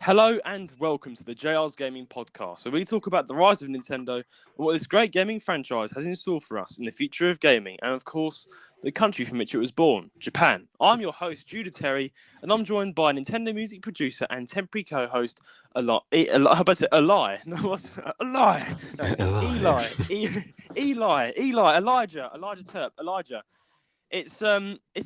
Hello and welcome to the JR's Gaming Podcast, where we talk about the rise of Nintendo and what this great gaming franchise has in store for us in the future of gaming, and of course, the country from which it was born, Japan. I'm your host, Judah Terry, and I'm joined by Nintendo music producer and temporary co-host, how about it, Eli? No, what's Eli? No, Alive. Elijah Terp, Elijah. It's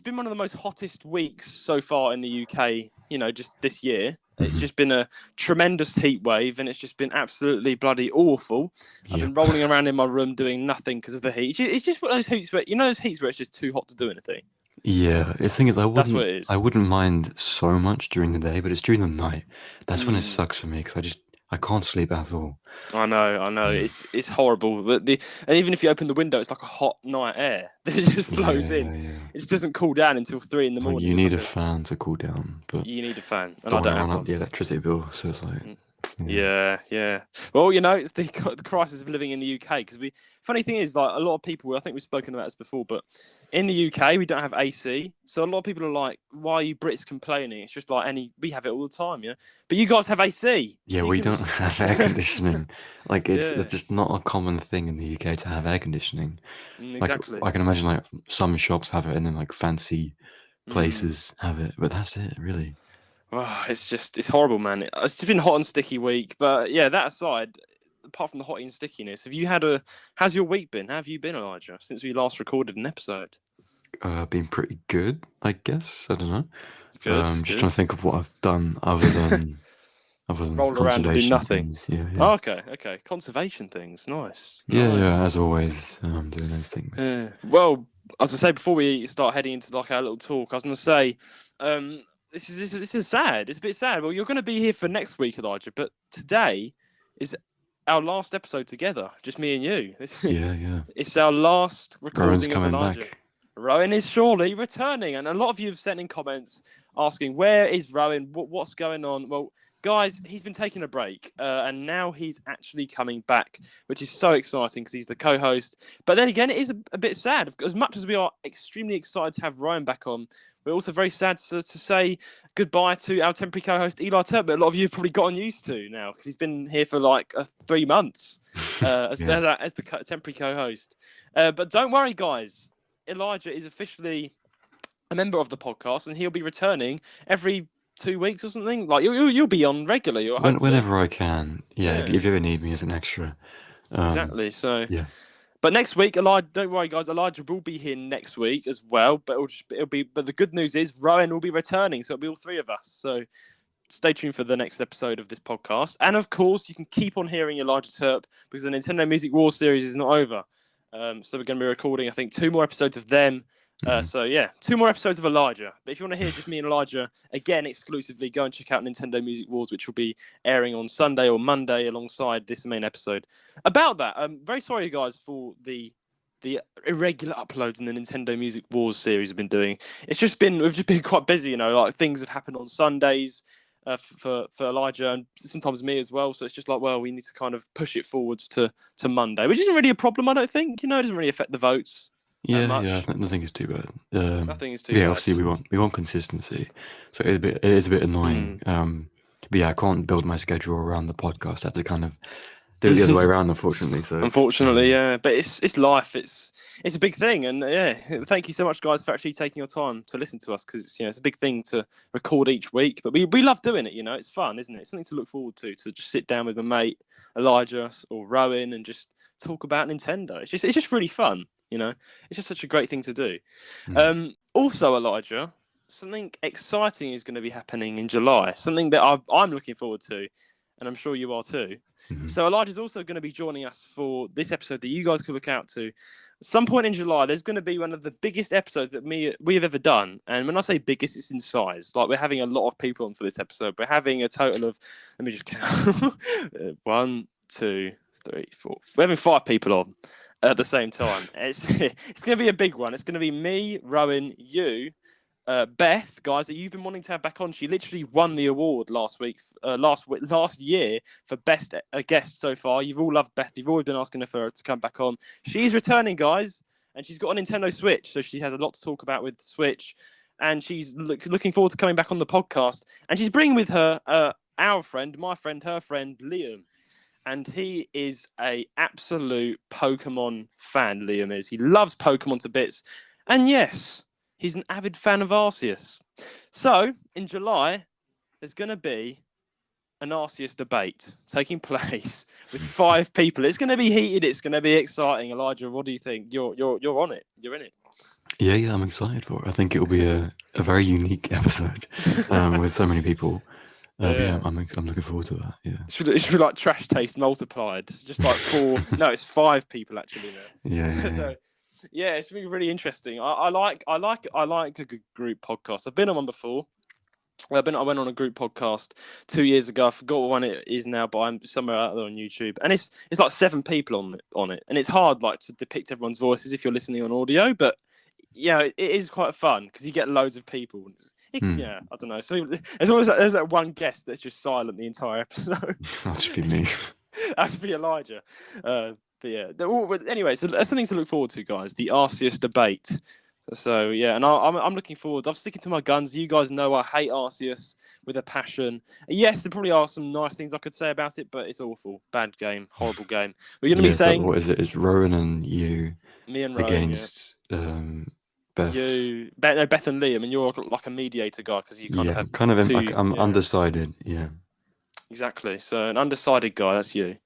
been one of the most hottest weeks so far in the UK, just this year. It's just been a tremendous heat wave, and it's just been absolutely bloody awful. I've been rolling around in my room doing nothing because of the heat. It's just one of those heats where those heats where it's just too hot to do anything. Yeah, the thing is, That's what it is. I wouldn't mind so much during the day, but it's during the night. That's when it sucks for me because I can't sleep at all. I know. It's horrible. But and even if you open the window, it's like a hot night air that just flows in. Yeah. It just doesn't cool down until 3 in the morning. You need a fan to cool down, but you need a fan, and don't I don't want to have run up one. the electricity bill. So it's like, Yeah. Well, it's the crisis of living in the UK because funny thing is, like, a lot of people, I think we've spoken about this before, but in the UK we don't have AC, so a lot of people are like, "Why are you Brits complaining?" It's just like we have it all the time, But you guys have AC. yeah, so we don't have air conditioning. Like it's Yeah. just not a common thing in the UK to have air conditioning. Exactly. Like I can imagine like some shops have it, and then like fancy places have it, but that's it, really. Oh, it's horrible, man. It's just been a hot and sticky week, but yeah. That aside, apart from the hot and stickiness, how's your week been? How have you been, Elijah, since we last recorded an episode? Been pretty good, I guess. I don't know. Good. Just trying to think of what I've done other than Roll around and do conservation nothing. things. Yeah. Oh, okay. Conservation things. Nice. Yeah. As always, doing those things. Well, as I say, before we start heading into like our little talk, I was going to say, this is sad. It's a bit sad. Well, you're going to be here for next week, Elijah, but today is our last episode together, just me and you. Yeah. It's our last Rowan's recording of coming Elijah. back. Rowan is surely returning, and a lot of you have sent in comments asking, where is Rowan? What's going on? Well, guys, he's been taking a break, and now he's actually coming back, which is so exciting because he's the co-host. But then again, it is a bit sad. As much as we are extremely excited to have Rowan back on, we're also very sad to say goodbye to our temporary co-host, Eli Turp, that a lot of you have probably gotten used to now because he's been here for like 3 months as the temporary co-host. But don't worry, guys. Elijah is officially a member of the podcast, and he'll be returning every 2 weeks or something. Like you'll be on regularly. Whenever I can. Yeah. If you ever need me as an extra. Exactly. So yeah. But next week, Elijah, don't worry, guys. Elijah will be here next week as well. But But the good news is Rowan will be returning, so it'll be all 3 of us. So stay tuned for the next episode of this podcast. And of course, you can keep on hearing Elijah Turp because the Nintendo Music Wars series is not over. So we're going to be recording, I think, 2 more episodes of them. So yeah, 2 more episodes of Elijah. But if you want to hear just me and Elijah again exclusively, go and check out Nintendo Music Wars, which will be airing on Sunday or Monday alongside this main episode. About that, I'm very sorry, guys, for the irregular uploads in the Nintendo Music Wars series I've been doing. We've just been quite busy, like things have happened on Sundays. For Elijah and sometimes me as well, so it's just like, well, we need to kind of push it forwards to Monday, which isn't really a problem, I don't think. It doesn't really affect the votes. Yeah, nothing is too bad. Nothing is too bad. Yeah, obviously we want consistency, so it is a bit annoying. But yeah, I can't build my schedule around the podcast. I have to kind of do it the other way around, unfortunately. So yeah, but it's life. It's a big thing, and yeah, thank you so much, guys, for actually taking your time to listen to us because it's a big thing to record each week. But we love doing it. It's fun, isn't it? It's something to look forward to just sit down with my mate Elijah or Rowan and just talk about Nintendo. It's just really fun. It's just such a great thing to do. Also, Elijah, something exciting is going to be happening in July. Something that I'm looking forward to, and I'm sure you are too. So Elijah's also going to be joining us for this episode that you guys can look out to. At some point in July, there's going to be one of the biggest episodes that we have ever done. And when I say biggest, it's in size. Like, we're having a lot of people on for this episode. We're having a total of, let me just count, 1, 2, 3, 4. We're having 5 people on at the same time. It's going to be a big one. It's going to be me, Rowan, you, Beth, guys, that you've been wanting to have back on. She literally won the award last year for best guest so far. You've all loved Beth. You've always been asking her for her to come back on. She's returning, guys, and she's got a Nintendo Switch, so she has a lot to talk about with the Switch. And she's looking forward to coming back on the podcast. And she's bringing with her our friend, my friend, her friend, Liam. And he is a absolute Pokemon fan, Liam is. He loves Pokemon to bits. And yes, he's an avid fan of Arceus. So, in July, there's going to be an Arceus debate taking place with 5 people. It's going to be heated. It's going to be exciting. Elijah, what do you think? You're on it. You're in it. Yeah, I'm excited for it. I think it'll be a very unique episode with so many people. Yeah, I'm looking forward to that. Yeah, it should be like Trash Taste multiplied, just like 4. No, it's 5 people actually now. Yeah. So, yeah, it's been really interesting. I like a good group podcast. I've been on one before. I went on a group podcast 2 years ago. I forgot what one it is now, but I'm somewhere out there on YouTube, and it's like 7 people on it, and it's hard like to depict everyone's voices if you're listening on audio, but yeah, it is quite fun because you get loads of people. Yeah, I don't know. So there's always there's that one guest that's just silent the entire episode. That should be me. That should be Elijah. But yeah, but anyway, so that's something to look forward to, guys. The Arceus debate. So yeah, and I'm looking forward. I'm sticking to my guns. You guys know I hate Arceus with a passion. Yes, there probably are some nice things I could say about it, but it's awful, bad game, horrible game. We're going to be saying, so what is it? It's Rowan and you, me and Rowan against Beth. Beth and Liam, and you're like a mediator guy because you kind of have I'm undecided. Yeah, exactly. So an undecided guy, that's you.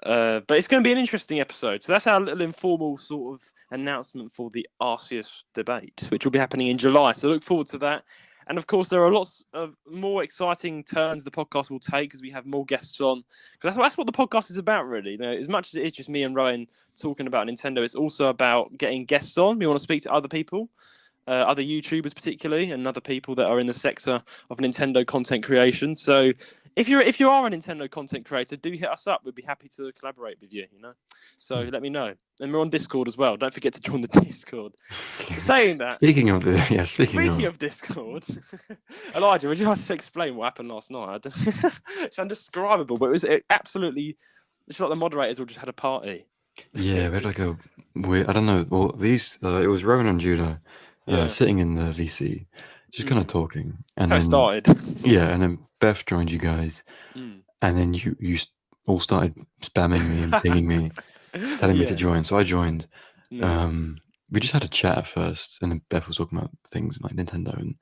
But it's going to be an interesting episode. So that's our little informal sort of announcement for the Arceus debate, which will be happening in July. So look forward to that. And of course, there are lots of more exciting turns the podcast will take as we have more guests on. Because that's what the podcast is about, really. You know, as much as it is just me and Rowan talking about Nintendo, it's also about getting guests on. We want to speak to other people, other YouTubers particularly, and other people that are in the sector of Nintendo content creation. So if you are a Nintendo content creator, do hit us up. We'd be happy to collaborate with you. So let me know. And we're on Discord as well. Don't forget to join the Discord. Saying that, speaking of Discord, Elijah, would you like to explain what happened last night? It's indescribable, but it was absolutely. It's like the moderators all just had a party. Yeah, we had like a weird. I don't know. Well, it was Rowan and Judah sitting in the VC, just kind of talking, and then started. Yeah, and then Beth joined you guys, and then you all started spamming me and pinging me, telling me to join. So I joined. We just had a chat at first, and then Beth was talking about things like Nintendo and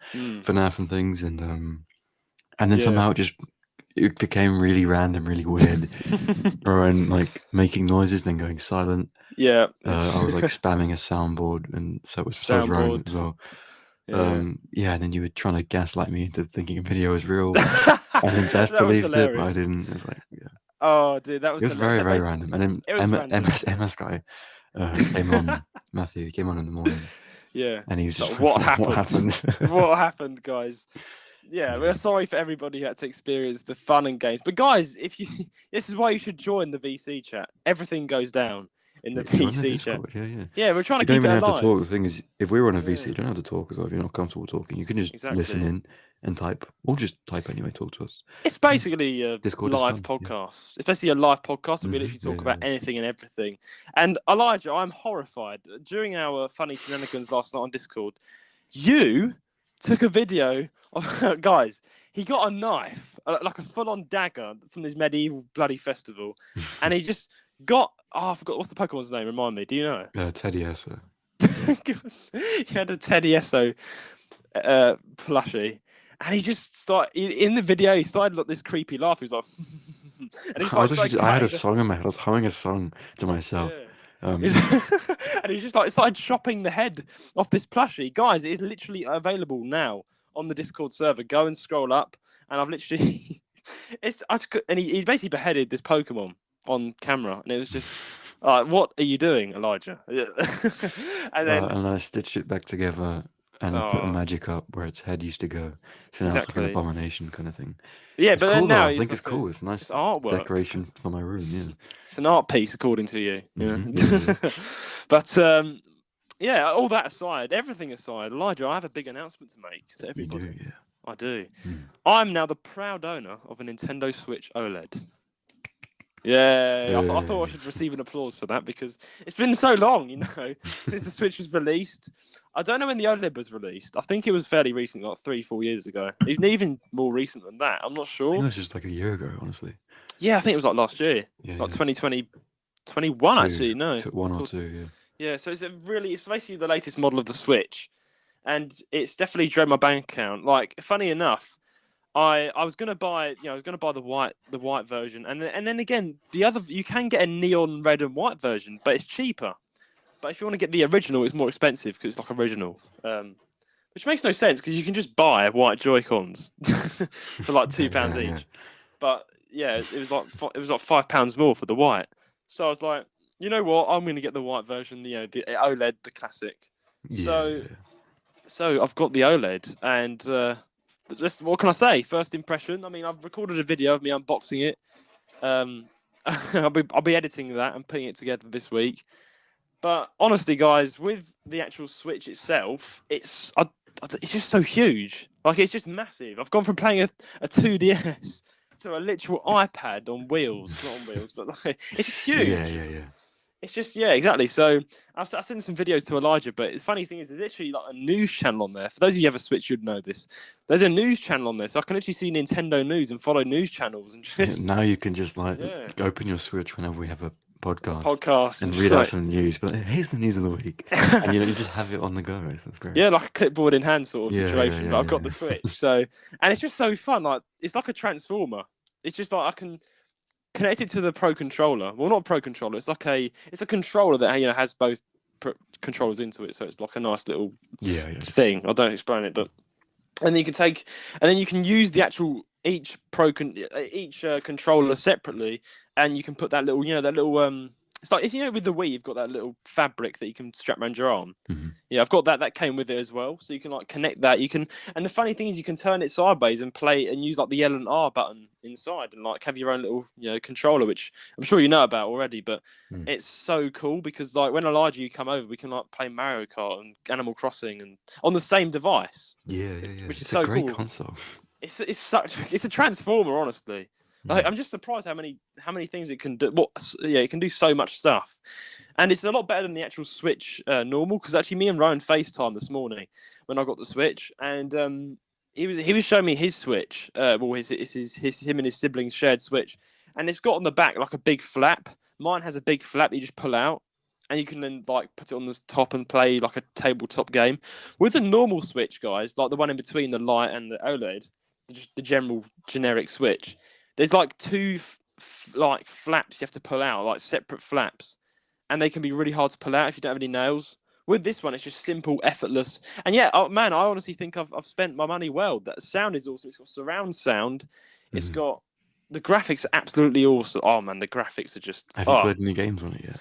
FNAF and things, and then somehow it became really random, really weird. Rowan like making noises, then going silent. Yeah. I was like spamming a soundboard, and so was Rowan as well. Yeah, and then you were trying to gaslight me into thinking a video was real, and then Beth believed it, but I didn't. It was like, yeah. Oh, dude, that was. It was very, very random. And then MS guy came on. Matthew came on in the morning. Yeah. And he was just like, what happened? What happened, guys? Yeah, we're sorry for everybody who had to experience the fun and games. But guys, this is why you should join the VC chat. Everything goes down in the VC chat. Yeah, we're trying to keep it alive. You don't even have to talk. The thing is, if we were on a VC, you don't have to talk as well if you're not comfortable talking. You can just listen in and type, or just type anyway. Talk to us. It's basically a live podcast. It's basically a live podcast where we literally talk about anything and everything. And Elijah, I'm horrified. During our funny shenanigans last night on Discord, you took a video of guys. He got a knife, like a full-on dagger from this medieval bloody festival, and he just got. Oh, I forgot what's the Pokemon's name. Remind me. Do you know? Teddy Esso. He had a Teddy Esso plushie, and he just started in the video. He started like this creepy laugh. He was like, and I had a song in my head. I was humming a song to myself. Yeah. And he just started chopping the head off this plushie. Guys, it is literally available now on the Discord server. Go and scroll up, and I've literally and he basically beheaded this Pokemon on camera, and it was just what are you doing, Elijah? And then I stitched it back together, and I put a magic up where its head used to go. So now it's like an abomination kind of thing. Yeah, it's but cool, then now I think it's cool. It's nice artwork, decoration for my room. Yeah, it's an art piece according to you. But all that aside, everything aside, Elijah, I have a big announcement to make to everybody. You do, yeah. I do. I'm now the proud owner of a Nintendo Switch OLED. Yeah, I thought I should receive an applause for that because it's been so long, since the Switch was released. I don't know when the OLED was released. I think it was fairly recent, like 3-4 years ago. Even more recent than that. I'm not I sure. think it was just like a year ago, honestly. Yeah, I think it was like last year, like 2020, 21 actually. No, one or two. Yeah, so it's basically the latest model of the Switch, and it's definitely drained my bank account. Like, funny enough. I was gonna buy, the white version, and then again the other, you can get a neon red and white version, but it's cheaper. But if you want to get the original, it's more expensive because it's like original, which makes no sense because you can just buy white Joy-Cons for like £2 each. Yeah. But yeah, it was like £5 more for the white. So I was like, you know what, I'm gonna get the white version, the OLED, the classic. So I've got the OLED and. What can I say? First impression. I mean, I've recorded a video of me unboxing it. I'll be editing that and putting it together this week. But honestly, guys, with the actual Switch itself, it's just so huge. Like, it's just massive. I've gone from playing a 2DS to a literal iPad on wheels, not on wheels, but like, it's just huge. Yeah. It's just, yeah, exactly. So I've sent some videos to Elijah, but the funny thing is there's literally like a news channel on there. For those of you who have a Switch, you'd know this. There's a news channel on there, so I can literally see Nintendo news and follow news channels. And just now you can just open your Switch whenever we have a podcast and read out some news. But here's the news of the week, and you just have it on the go. That's great. Yeah, like a clipboard in hand sort of situation. Yeah, but I've got the Switch, so and it's just so fun. Like, it's like a transformer. It's just like I can connected to the Pro controller. Well, not Pro controller. It's a controller that has both controllers into it, so it's like a nice little thing. I don't explain it, but and then you can use the actual each controller separately, and you can put that little it's like, with the Wii, you've got that little fabric that you can strap around your arm. Mm-hmm. Yeah, I've got that. That came with it as well, so you can connect that. And the funny thing is, you can turn it sideways and play and use like the L and R button inside, and have your own little controller, which I'm sure you know about already. But it's so cool because when Elijah you come over, we can play Mario Kart and Animal Crossing and on the same device. Yeah. Which is so a great cool. console. It's a transformer, honestly. I'm just surprised how many things it can do. It can do so much stuff, and it's a lot better than the actual Switch normal. Because actually, me and Ryan FaceTime this morning when I got the Switch, and he was showing me his Switch. Him and his siblings shared Switch, and it's got on the back like a big flap. Mine has a big flap that you just pull out, and you can then put it on the top and play like a tabletop game. With the normal Switch, guys, like the one in between the Lite and the OLED, the generic Switch. There's two flaps you have to pull out, separate flaps, and they can be really hard to pull out if you don't have any nails. With this one, it's just simple, effortless, and I honestly think I've spent my money well. That sound is awesome. It's got surround sound. It's got the graphics are absolutely awesome. Oh man, the graphics are just. Have you played any games on it yet?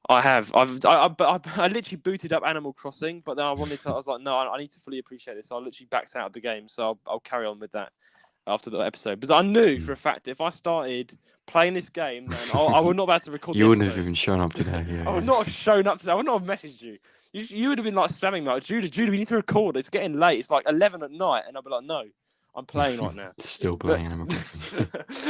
I have. I literally booted up Animal Crossing, but then I was like, no, I need to fully appreciate this. So I literally backed out of the game, so I'll carry on with that after the episode, because I knew for a fact that if I started playing this game, then I would not be able to record. You wouldn't have even shown up today. I would not have shown up today. I would not have messaged you. You would have been spamming me, Judah, we need to record. It's getting late. It's 11 at night, and I'd be like, no, I'm playing right now. Still playing Animal Crossing.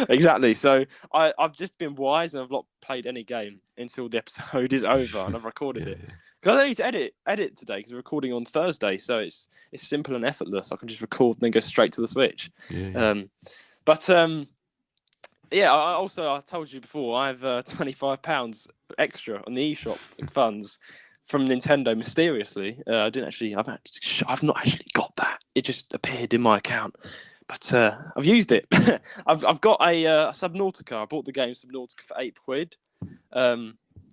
Exactly. So I've just been wise, and I've not played any game until the episode is over, and I've recorded it. Because I don't need to edit today because we're recording on Thursday, so it's simple and effortless. I can just record and then go straight to the Switch. I told you before, I have £25 extra on the eShop funds from Nintendo mysteriously. I've not actually got that. It just appeared in my account, but I've used it. I've got a Subnautica. I bought the game Subnautica for £8.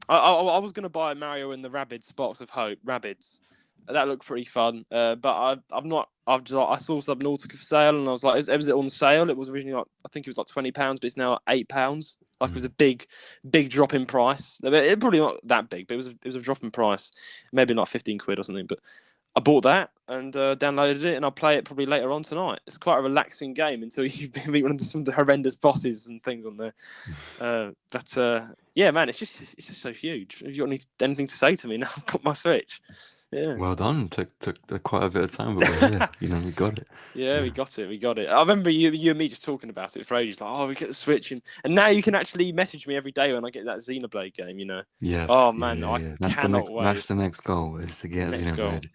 I was going to buy Mario and the Rabbids Sparks of Hope. Rabbids. That looked pretty fun. But I've not. I saw Subnautica for sale, and I was like, was it on sale? It was originally I think it was £20, but it's now £8. It was a big drop in price. It probably not that big, but it was a drop in price. Maybe like £15 or something. But I bought that and downloaded it, and I'll play it probably later on tonight. It's quite a relaxing game until you meet some of the horrendous bosses and things on there. Yeah, man, it's just so huge. Have you got anything to say to me now? I've got my Switch. Yeah. Well done. Took quite a bit of time, but we're here. You know, we got it. Yeah, we got it. We got it. I remember you and me just talking about it for ages. Like, oh, we get the Switch, and now you can actually message me every day when I get that Xenoblade game. You know. Oh Yes, man, I yeah. cannot wait. That's the next goal is to get Next goal. Xenoblade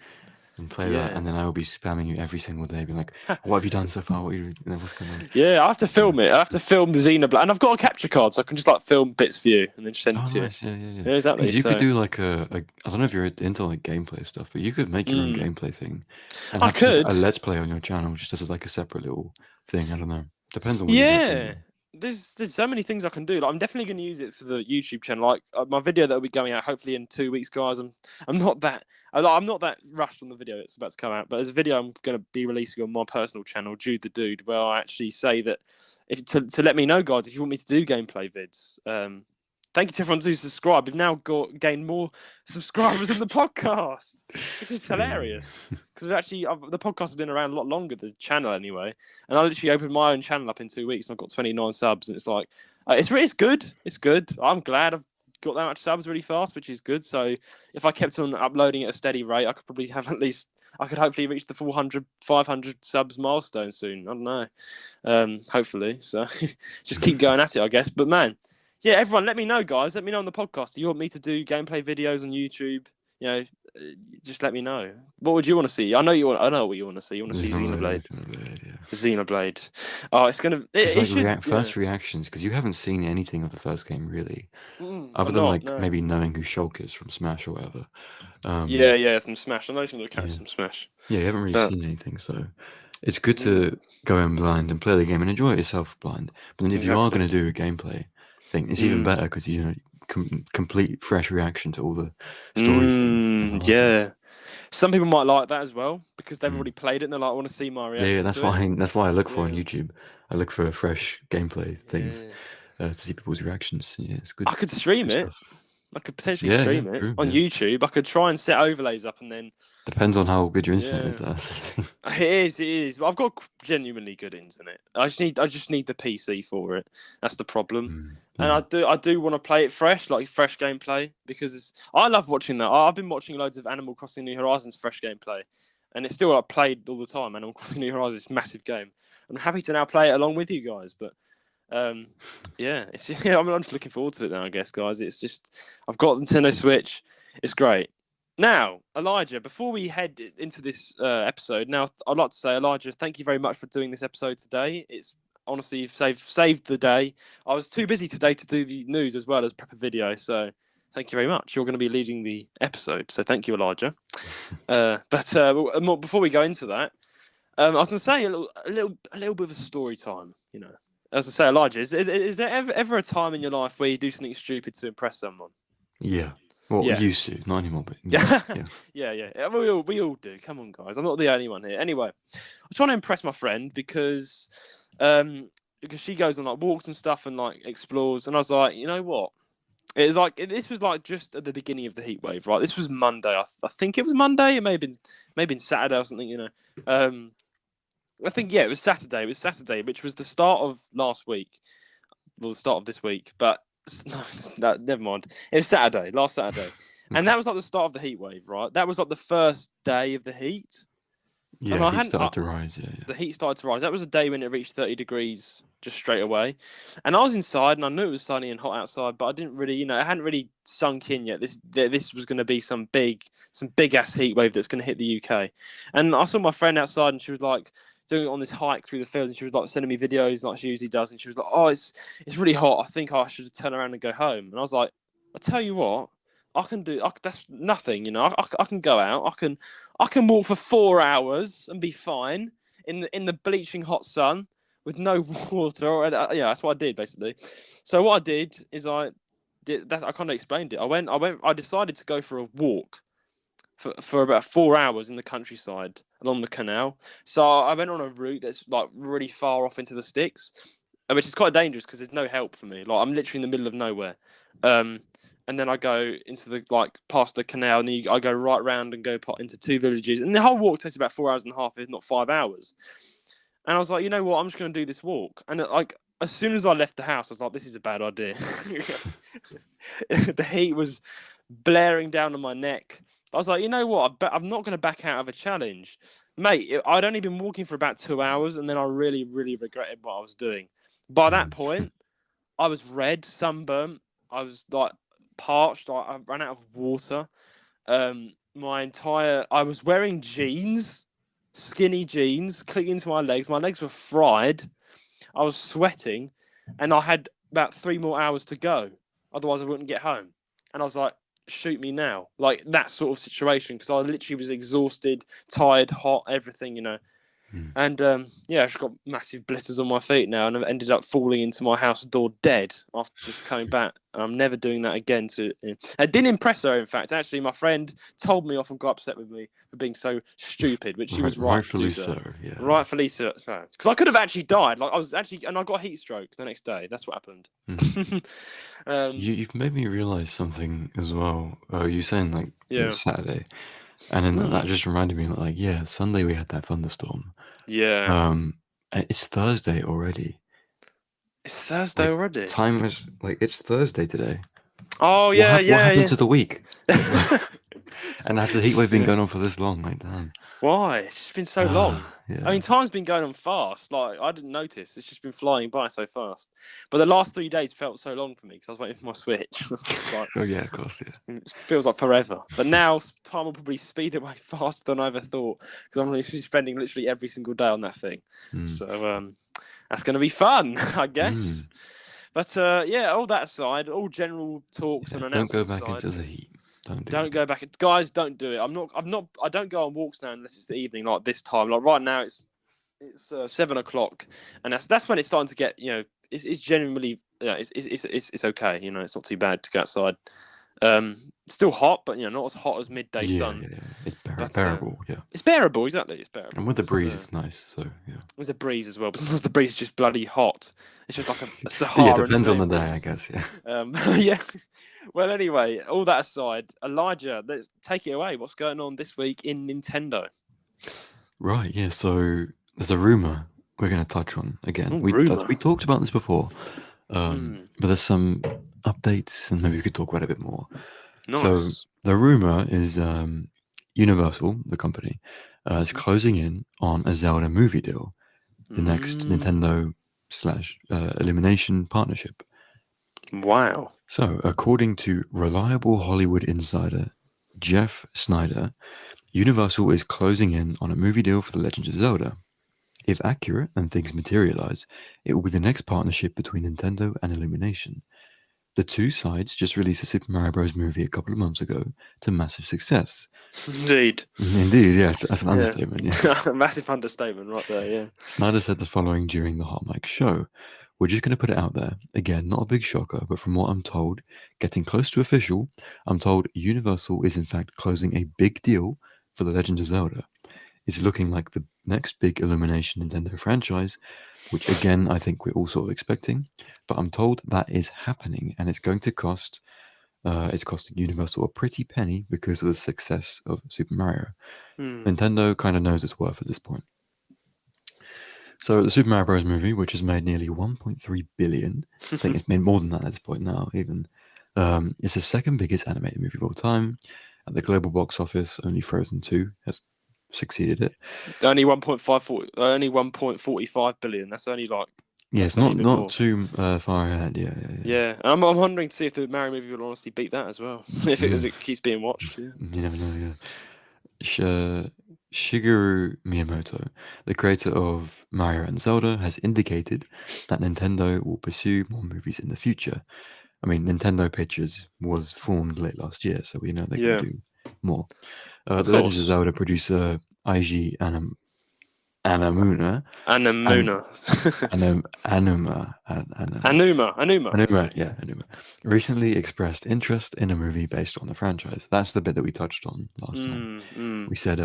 and play that, Yeah. and then I will be spamming you every single day, being like, "What have you done so far? What's going on?" Yeah, I have to film it. I have to film the Xenoblade, and I've got a capture card, so I can just like film bits for you and then just send it Oh, to you. nice. Yeah, yeah, yeah. Yeah, exactly. You could So do like I don't know if you're into like gameplay stuff, but you could make your own gameplay thing and I have just, like, could. a let's play on your channel, just as like a separate little thing. I don't know. Depends on what you get from Yeah. it. There's so many things I can do. Like, I'm definitely going to use it for the YouTube channel. Like my video that will be going out hopefully in 2 weeks, guys. I'm not that I'm not that rushed on the video that's about to come out, but there's a video I'm going to be releasing on my personal channel, Jude the Dude, where I actually say that if to let me know, guys, if you want me to do gameplay vids. Thank you to everyone who subscribed. We've now gained more subscribers than the podcast, which is hilarious. Because the podcast has been around a lot longer, the channel anyway. And I literally opened my own channel up in 2 weeks, and I've got 29 subs. And it's like, it's good. It's good. I'm glad I've got that much subs really fast, which is good. So if I kept on uploading at a steady rate, I could probably have I could hopefully reach the 400, 500 subs milestone soon. I don't know. Hopefully. So just keep going at it, I guess. But man, yeah, everyone, let me know, guys. Let me know on the podcast. Do you want me to do gameplay videos on YouTube? You know, just let me know. What would you want to see? I know what you want to see. You want to see Xenoblade. Xenoblade, yeah. Xenoblade. Oh, it's gonna. It should. First reactions, because you haven't seen anything of the first game really, other I'm than not, like no. maybe knowing who Shulk is from Smash or whatever. Yeah, from Smash. I know some of the characters from Smash. Yeah, you haven't really seen anything, so it's good to go in blind and play the game and enjoy it yourself blind. But then if you are going to do a gameplay thing, it's even better because complete fresh reaction to all the story things. Yeah. Some people might like that as well because they've already played it and they're like, I want to see my reaction. Yeah, that's why I look for on YouTube. I look for fresh gameplay things to see people's reactions. Yeah, it's good. I could stream it. I could potentially stream it on YouTube. I could try and set overlays up and then. Depends on how good your internet is. That's the thing. It is. I've got genuinely good internet. I just need the PC for it. That's the problem. And I do want to play it fresh, like fresh gameplay, because I love watching that. I've been watching loads of Animal Crossing New Horizons fresh gameplay, and it's still like played all the time. Animal Crossing New Horizons is a massive game. I'm happy to now play it along with you guys, but. I'm just looking forward to it now, I guess, guys. It's just I've got the Nintendo Switch. It's great. Now, Elijah, before we head into this episode, now I'd like to say, Elijah, thank you very much for doing this episode today. It's honestly saved the day. I was too busy today to do the news as well as prep a video, so thank you very much. You're going to be leading the episode, so thank you, Elijah. But before we go into that, I was going to say a little bit of a story time, you know. As I say, Elijah, is there ever a time in your life where you do something stupid to impress someone? Yeah. Well, we used to, not anymore, but yeah. Yeah. We all do. Come on, guys. I'm not the only one here. Anyway, I was trying to impress my friend because she goes on like walks and stuff and like explores, and I was like, you know what? It was like this was like just at the beginning of the heat wave, right? This was Monday. I think it was Monday. It may have been Saturday or something, you know. I think it was Saturday. It was Saturday, which was the start of last week. Well, the start of this week, but no, never mind. It was Saturday, last Saturday, and that was like the start of the heat wave, right? That was like the first day of the heat. Yeah, the heat started to rise. Yeah. The heat started to rise. That was a day when it reached 30 degrees just straight away, and I was inside, and I knew it was sunny and hot outside, but I didn't really, it hadn't really sunk in yet. This was going to be some big ass heat wave that's going to hit the UK, and I saw my friend outside, and she was like. Doing it on this hike through the fields, and she was like sending me videos like she usually does, and she was like, "Oh, it's really hot. I think I should turn around and go home." And I was like, "I tell you what, I can do. That's nothing, you know. I can go out. I can walk for 4 hours and be fine in the bleaching hot sun with no water. That's what I did basically. So what I did is I kind of explained it. I decided to go for a walk for about 4 hours in the countryside along the canal. So I went on a route that's like really far off into the sticks, which is quite dangerous because there's no help for me. Like I'm literally in the middle of nowhere. And then I go into the past the canal, and then I go right round and go into 2 villages, and the whole walk takes about 4 hours and a half, if not 5 hours. And I was like, you know what, I'm just going to do this walk. And as soon as I left the house, I was like, this is a bad idea. The heat was blaring down on my neck. I was like, you know what? I'm not going to back out of a challenge, mate. I'd only been walking for about 2 hours, and then I really, really regretted what I was doing. By that point, I was red, sunburnt. I was like parched. I ran out of water. I was wearing jeans, skinny jeans, clinging to my legs. My legs were fried. I was sweating, and I had about 3 more hours to go. Otherwise, I wouldn't get home. And I was like, shoot me now. Like that sort of situation, because I literally was exhausted, tired, hot, everything, you know. And yeah, I've just got massive blisters on my feet now, and I've ended up falling into my house door dead after just coming back. And I'm never doing that again. It didn't impress her, in fact. Actually, my friend told me off and got upset with me for being so stupid, which she was right to do so. Yeah. Rightfully so. Because I could have actually died. Like and I got a heat stroke the next day. That's what happened. You've made me realize something as well. You saying like it was Saturday, and then that just reminded me like, yeah, Sunday we had that thunderstorm. Yeah. It's Thursday already. It's Thursday already. Time is like it's Thursday today. Oh yeah, what happened to the week? And has the heat wave been going on for this long? Like, damn. Why? It's just been so long. Yeah. I mean, time's been going on fast. Like, I didn't notice. It's just been flying by so fast. But the last 3 days felt so long for me because I was waiting for my Switch. Like, oh yeah, of course. Yeah. It feels like forever. But now time will probably speed away faster than I ever thought because I'm spending literally every single day on that thing. So that's going to be fun, I guess. But yeah, all that aside, all general talks and announcements. Don't go back into the heat. Don't go back. Guys, don't do it. I don't go on walks now unless it's the evening, like this time. Like right now, it's 7 o'clock, and that's when it's starting to get. You know, it's genuinely. Yeah, it's okay. You know, it's not too bad to go outside. Still hot, but you know, not as hot as midday sun. Yeah, it's bearable. Yeah, it's bearable. Exactly, it's bearable. And with the breeze, it's nice. So yeah, there's a breeze as well, but sometimes the breeze is just bloody hot. It's just like a Sahara. Yeah, depends on the day, I guess. Yeah. Yeah. Well, anyway, all that aside, Elijah, let's take it away. What's going on this week in Nintendo? Right. Yeah. So there's a rumor we're going to touch on again. We talked about this before, but there's some updates, and maybe we could talk about it a bit more. Nice. So the rumor is Universal, the company, is closing in on a Zelda movie deal, the next Nintendo / Illumination partnership. Wow. So, according to reliable Hollywood insider Jeff Snyder, Universal is closing in on a movie deal for The Legend of Zelda. If accurate and things materialize, it will be the next partnership between Nintendo and Illumination. The two sides just released a Super Mario Bros. Movie a couple of months ago to massive success. Indeed, yeah, that's an understatement. Yeah. Massive understatement right there, yeah. Snyder said the following during the Hot Mic show. We're just going to put it out there. Again, not a big shocker, but from what I'm told, getting close to official, I'm told Universal is in fact closing a big deal for The Legend of Zelda. It's looking like the next big Illumination Nintendo franchise, which again, I think we're all sort of expecting, but I'm told that is happening and it's going to cost, it's costing Universal a pretty penny because of the success of Super Mario. Nintendo kind of knows its worth at this point. So the Super Mario Bros. Movie, which has made nearly 1.3 billion, I think it's made more than that at this point now, even, it's the second biggest animated movie of all time. At the global box office, only Frozen 2 has succeeded it. Only 1.45 billion. That's only like. Yeah, it's not too far ahead. Yeah. I'm wondering to see if the Mario movie will honestly beat that as well. If it keeps being watched. Yeah. You never know. Yeah. Shigeru Miyamoto, the creator of Mario and Zelda, has indicated that Nintendo will pursue more movies in the future. I mean, Nintendo Pictures was formed late last year, so we know they can do more. The Legend of Zelda producer Eiji Anuma recently expressed interest in a movie based on the franchise. That's the bit that we touched on last time. We said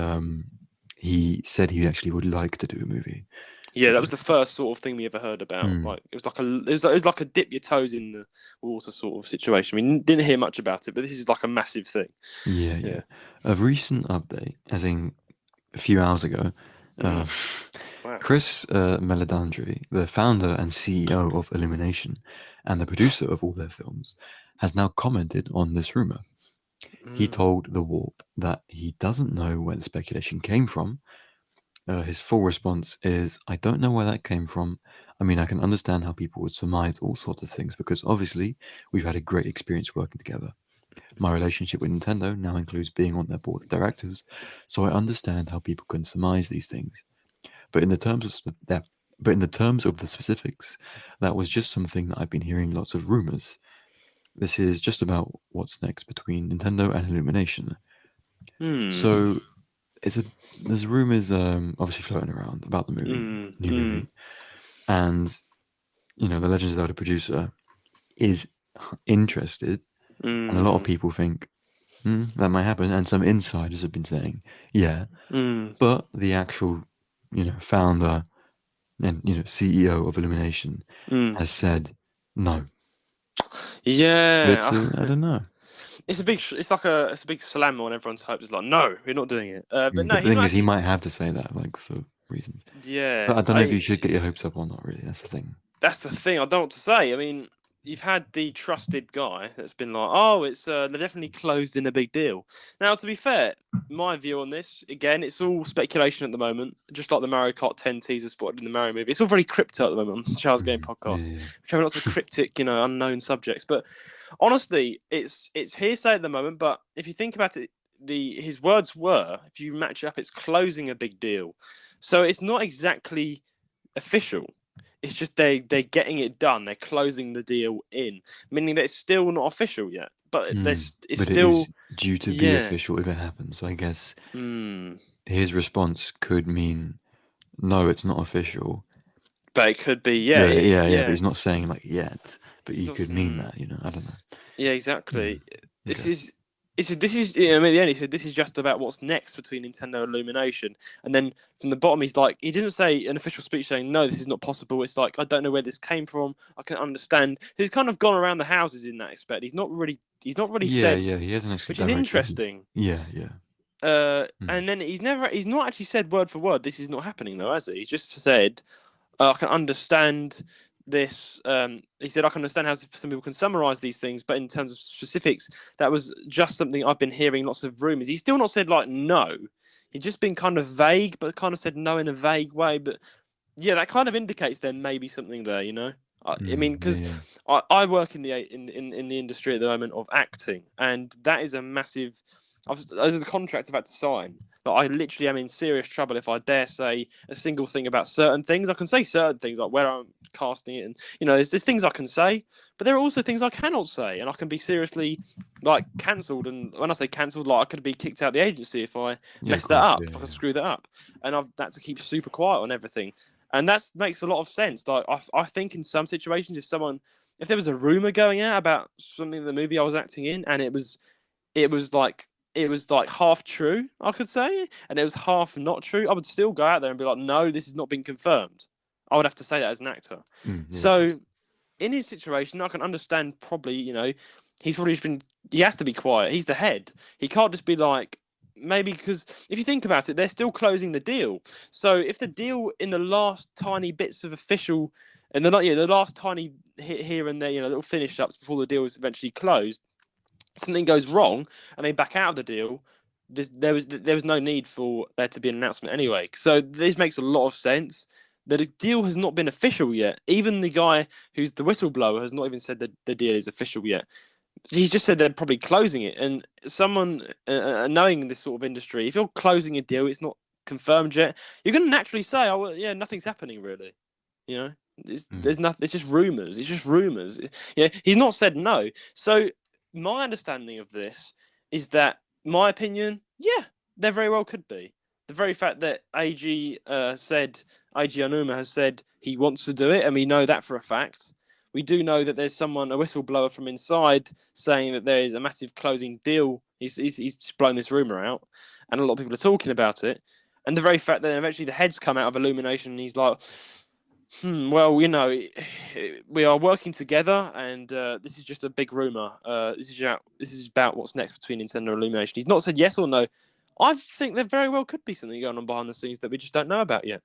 he said he actually would like to do a movie. Yeah, that was the first sort of thing we ever heard about. Like it was like a dip your toes in the water sort of situation. We didn't hear much about it, but this is like a massive thing. Yeah. A recent update, as in a few hours ago, wow. Chris Meledandri, the founder and CEO of Illumination and the producer of all their films, has now commented on this rumor. he told The Warp that he doesn't know where the speculation came from. His full response is, I don't know where that came from. I mean, I can understand how people would surmise all sorts of things because obviously we've had a great experience working together. My relationship with Nintendo now includes being on their board of directors, so I understand how people can surmise these things. But in the terms of the specifics, that was just something that I've been hearing lots of rumors. This is just about what's next between Nintendo and Illumination. So there's rumors obviously floating around about the movie, new movie, and the Legend of Zelda producer is interested, and a lot of people think that might happen, and some insiders have been saying, yeah, but the actual, founder and CEO of Illumination has said no. Yeah, It's I don't know. it's a big slam on everyone's hopes. It's like, no, we're not doing it. But no, But the he's thing not is, he actually. might have to say that, like, for reasons. Yeah, But I don't know if you should get your hopes up or not. Really, that's the thing. That's the thing. I don't know what to say. I mean, you've had the trusted guy that's been like, oh, it's they're definitely closed in a big deal. Now, to be fair, my view on this, again, it's all speculation at the moment, just like the Mario Kart 10 teaser spotted in the Mario movie. It's all very crypto at the moment on the Charles Game podcast. Yeah. We're having lots of cryptic, unknown subjects. But honestly, it's hearsay at the moment. But if you think about it, his words were, if you match it up, it's closing a big deal. So it's not exactly official. It's just they're getting it done. They're closing the deal in, meaning that it's still not official yet. But it's But still it is due to be official if it happens. So I guess his response could mean no, it's not official. But it could be, yeah. But he's not saying like yet. But he could mean that, I don't know. Yeah, exactly. This Okay. is. This is. I mean, at the end, he said this is just about what's next between Nintendo and Illumination, and then from the bottom, he's like, he didn't say an official speech saying no, this is not possible. It's like I don't know where this came from. I can understand. He's kind of gone around the houses in that aspect. He's not really said. Yeah, he hasn't actually Which is directly. interesting. Yeah. And then he's not actually said word for word. This is not happening though, has he? He's just said, I can understand this. He said, I can understand how some people can summarize these things, but in terms of specifics, that was just something I've been hearing lots of rumors. He's still not said like no. He's just been kind of vague, but kind of said no in a vague way. But yeah, that kind of indicates there may be something there, I mean, because I work in the industry at the moment of acting, and that is a massive. Those are the contracts I've had to sign. But I literally am in serious trouble if I dare say a single thing about certain things. I can say certain things like where I'm casting it, and there's things I can say, but there are also things I cannot say, and I can be seriously like cancelled. And when I say cancelled, like I could be kicked out of the agency if I mess that up, if I can screw that up, and I've had to keep super quiet on everything, and that makes a lot of sense. Like I think in some situations, if there was a rumor going out about something in the movie I was acting in, and it was like half true, I could say, and it was half not true, I would still go out there and be like, no, this has not been confirmed. I would have to say that as an actor. So in his situation, I can understand probably, he's probably he has to be quiet. He's the head. He can't just be like, maybe because if you think about it, they're still closing the deal. So if the deal in the last tiny bits of official, and the last tiny hit here and there, little finish ups before the deal is eventually closed, something goes wrong and they back out of the deal, there was no need for there to be an announcement anyway. So this makes a lot of sense. The deal has not been official yet. Even the guy who's the whistleblower has not even said that the deal is official yet. He just said they're probably closing it. And someone knowing this sort of industry, if you're closing a deal, it's not confirmed yet, you're going to naturally say, oh, well, yeah, nothing's happening really. There's nothing. It's just rumors. It's just rumors. Yeah, he's not said no. So my understanding of this is that, my opinion, yeah, there very well could be. The very fact that AG Onuma has said he wants to do it, and we know that for a fact. We do know that there's a whistleblower from inside, saying that there is a massive closing deal. He's blown this rumor out, and a lot of people are talking about it. And the very fact that eventually the heads come out of Illumination, and he's like, well, we are working together, and this is just a big rumor. This is about what's next between Nintendo and Illumination. He's not said yes or no. I think there very well could be something going on behind the scenes that we just don't know about yet.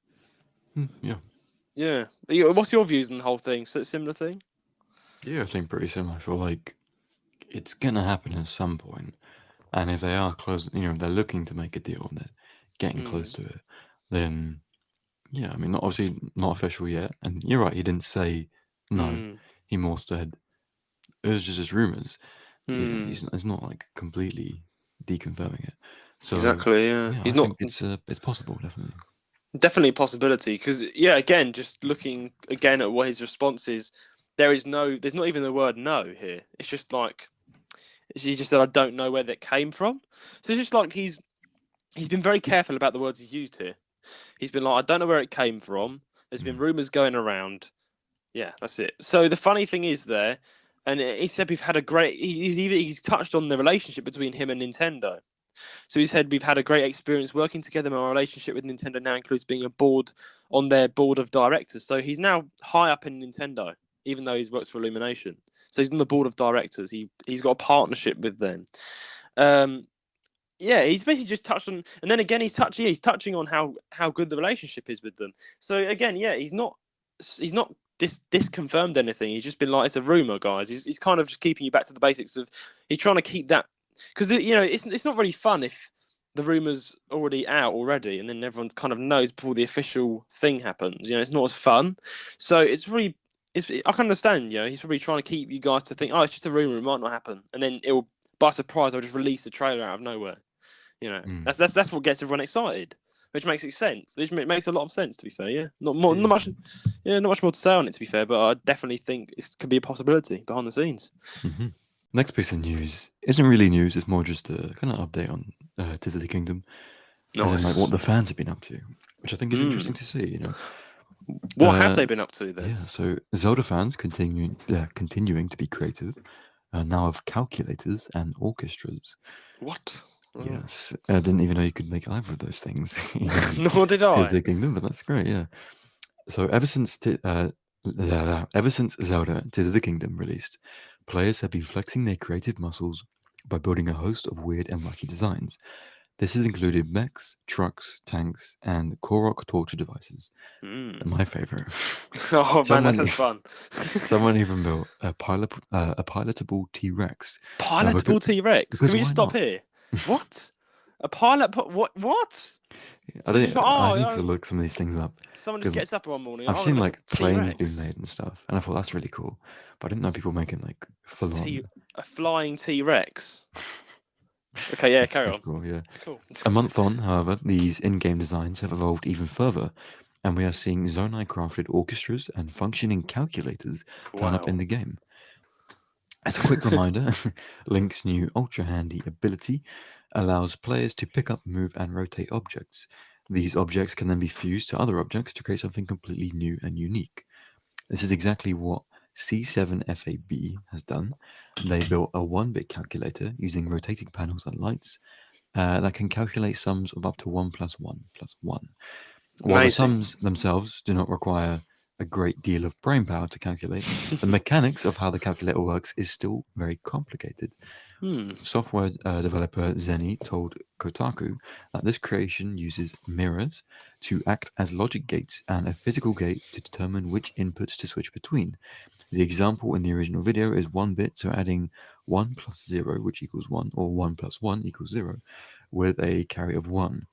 Yeah. What's your views on the whole thing? Similar thing? Yeah, I think pretty similar. I feel like it's gonna happen at some point. And if they are close, if they're looking to make a deal and they're getting close to it, then yeah, I mean, obviously not official yet. And you're right, he didn't say no. He more said it was just rumours. He's not like completely deconfirming it. So Exactly. Yeah. yeah, I He's not. think it's possible, definitely. Definitely a possibility because again, just looking again at what his response is, there's not even the word no here. It's just like he just said, I don't know where that came from. So it's just like he's been very careful about the words he's used here. He's been like, I don't know where it came from. There's been rumors going around. Yeah, that's it. So the funny thing is there, and he said we've had a great. He's touched on the relationship between him and Nintendo. So he said we've had a great experience working together. My relationship with Nintendo now includes being on their board of directors. So he's now high up in Nintendo, even though he's works for Illumination. So he's on the board of directors. He's got a partnership with them. Yeah, he's basically just touched on, and then again he's touching on how good the relationship is with them. So again, yeah, he's not disconfirmed anything. He's just been like, it's a rumor, guys. He's kind of just keeping you back to the basics of. He's trying to keep that because it's not really fun if the rumor's already out already, and then everyone kind of knows before the official thing happens. It's not as fun. So it's really. I can understand, he's probably trying to keep you guys to think, oh, it's just a rumor, it might not happen, and then it will, by surprise, they'll just release the trailer out of nowhere. That's what gets everyone excited, which makes sense. Which makes a lot of sense, to be fair. Yeah, not much more to say on it, to be fair. But I definitely think it could be a possibility behind the scenes. Mm-hmm. Next piece of news isn't really news. It's more just a kind of update on Tears of the Kingdom, as in like what the fans have been up to, which I think is interesting to see. What have they been up to then? Yeah, so Zelda fans continuing to be creative, now have calculators and orchestras. What? Yes, I didn't even know you could make either of those things. Nor did I. Tears of the Kingdom, but that's great. Yeah. So ever since Zelda Tears of the Kingdom released, players have been flexing their creative muscles by building a host of weird and wacky designs. This has included mechs, trucks, tanks, and Korok torture devices. My favorite. Oh man, that sounds fun. Someone even built a pilotable T-Rex. Pilotable T-Rex? Can we just stop here? What? A pilot? What? I need to look some of these things up. Someone just gets up one morning. I've seen like planes being made and stuff, and I thought that's really cool. But I didn't know people making like full on a flying T-Rex. Okay, yeah, carry on. Cool, yeah. It's cool. A month on, however, these in-game designs have evolved even further, and we are seeing Zonai-crafted orchestras and functioning calculators turn up in the game. As a quick reminder, Link's new ultra-handy ability allows players to pick up, move, and rotate objects. These objects can then be fused to other objects to create something completely new and unique. This is exactly what C7FAB has done. They built a 1-bit calculator using rotating panels and lights that can calculate sums of up to 1 + 1 + 1. While the sums themselves do not require a great deal of brain power to calculate, the mechanics of how the calculator works is still very complicated. Software developer Zenny told Kotaku that this creation uses mirrors to act as logic gates and a physical gate to determine which inputs to switch between. The example in the original video is 1 bit, so adding 1 + 0, which equals 1, or 1 + 1 = 0, with a carry of 1.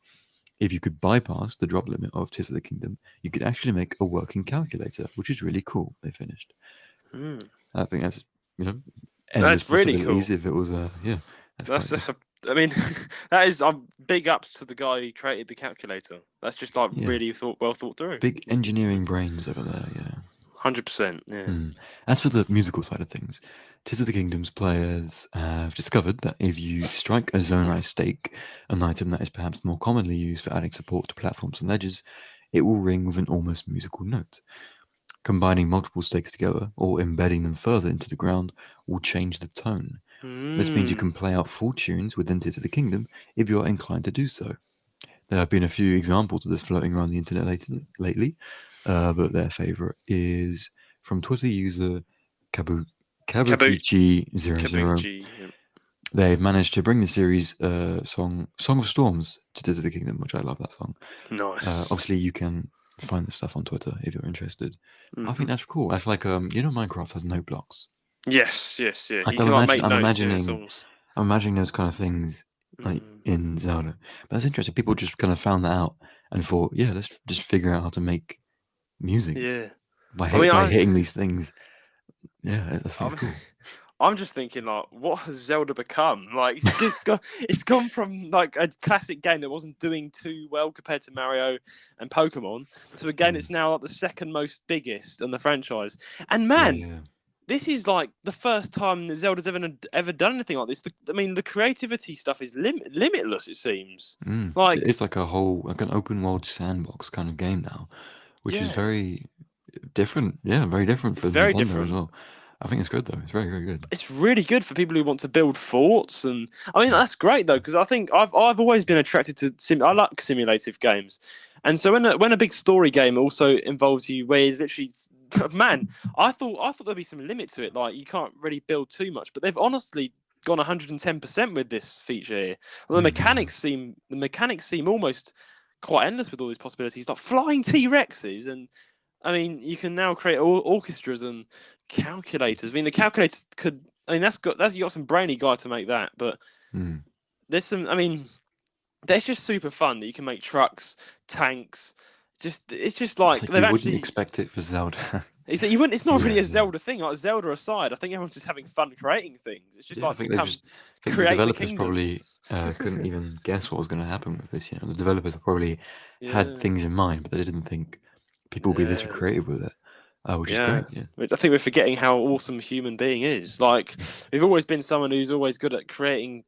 If you could bypass the drop limit of Tears of the Kingdom, you could actually make a working calculator, which is really cool. They finished. I think that's that's really cool. If it was I mean, that is big ups to the guy who created the calculator. That's just like really well thought through. Big engineering brains over there. 100%. Yeah. As for the musical side of things, Tears of the Kingdom's players have discovered that if you strike a Zonai stake, an item that is perhaps more commonly used for adding support to platforms and ledges, it will ring with an almost musical note. Combining multiple stakes together or embedding them further into the ground will change the tone. This means you can play out full tunes within Tears of the Kingdom if you're inclined to do so. There have been a few examples of this floating around the internet lately, but their favorite is from Twitter user Kabukichi00. They've managed to bring the series Song of Storms to Tears of the Kingdom, which I love that song. Nice. Obviously, you can find this stuff on Twitter if you're interested. I think that's cool. That's like Minecraft has note blocks. Yes, yeah. I'm imagining I'm imagining those kind of things like in Zelda. But that's interesting. People just kind of found that out and thought, yeah, let's just figure out how to make music Yeah. by I mean, hitting these things. Yeah, I think it's cool. I'm just thinking, like, what has Zelda become? Like, it's gone from like a classic game that wasn't doing too well compared to Mario and Pokemon to a game that's now like the second most biggest in the franchise. And man, this is like the first time that Zelda's ever done anything like this. I mean, the creativity stuff is limitless. It seems like it's like an open world sandbox kind of game now, which is very different. Yeah, very different for very Nintendo different. as well. I think it's good though. It's very, very good. It's really good for people who want to build forts, and I mean that's great though because I think I've always been attracted to I like simulative games, and so when a big story game also involves you, where it's literally, man, I thought there'd be some limit to it, like you can't really build too much, but they've honestly gone 110% with this feature here. Well, the mechanics seem almost quite endless with all these possibilities, like flying T-Rexes, and I mean you can now create orchestras and calculators. I mean, the calculators could. I mean, you got some brainy guy to make that, but there's some. I mean, that's just super fun that you can make trucks, tanks. It's just like you they've wouldn't expect it for Zelda. It's not really a Zelda thing. Like Zelda aside, I think everyone's just having fun creating things. It's just like I think the developers probably couldn't even guess what was going to happen with this. You know, the developers probably had things in mind, but they didn't think people would be this creative with it. Which is great. Yeah, I think we're forgetting how awesome a human being is. Like we've always been someone who's always good at creating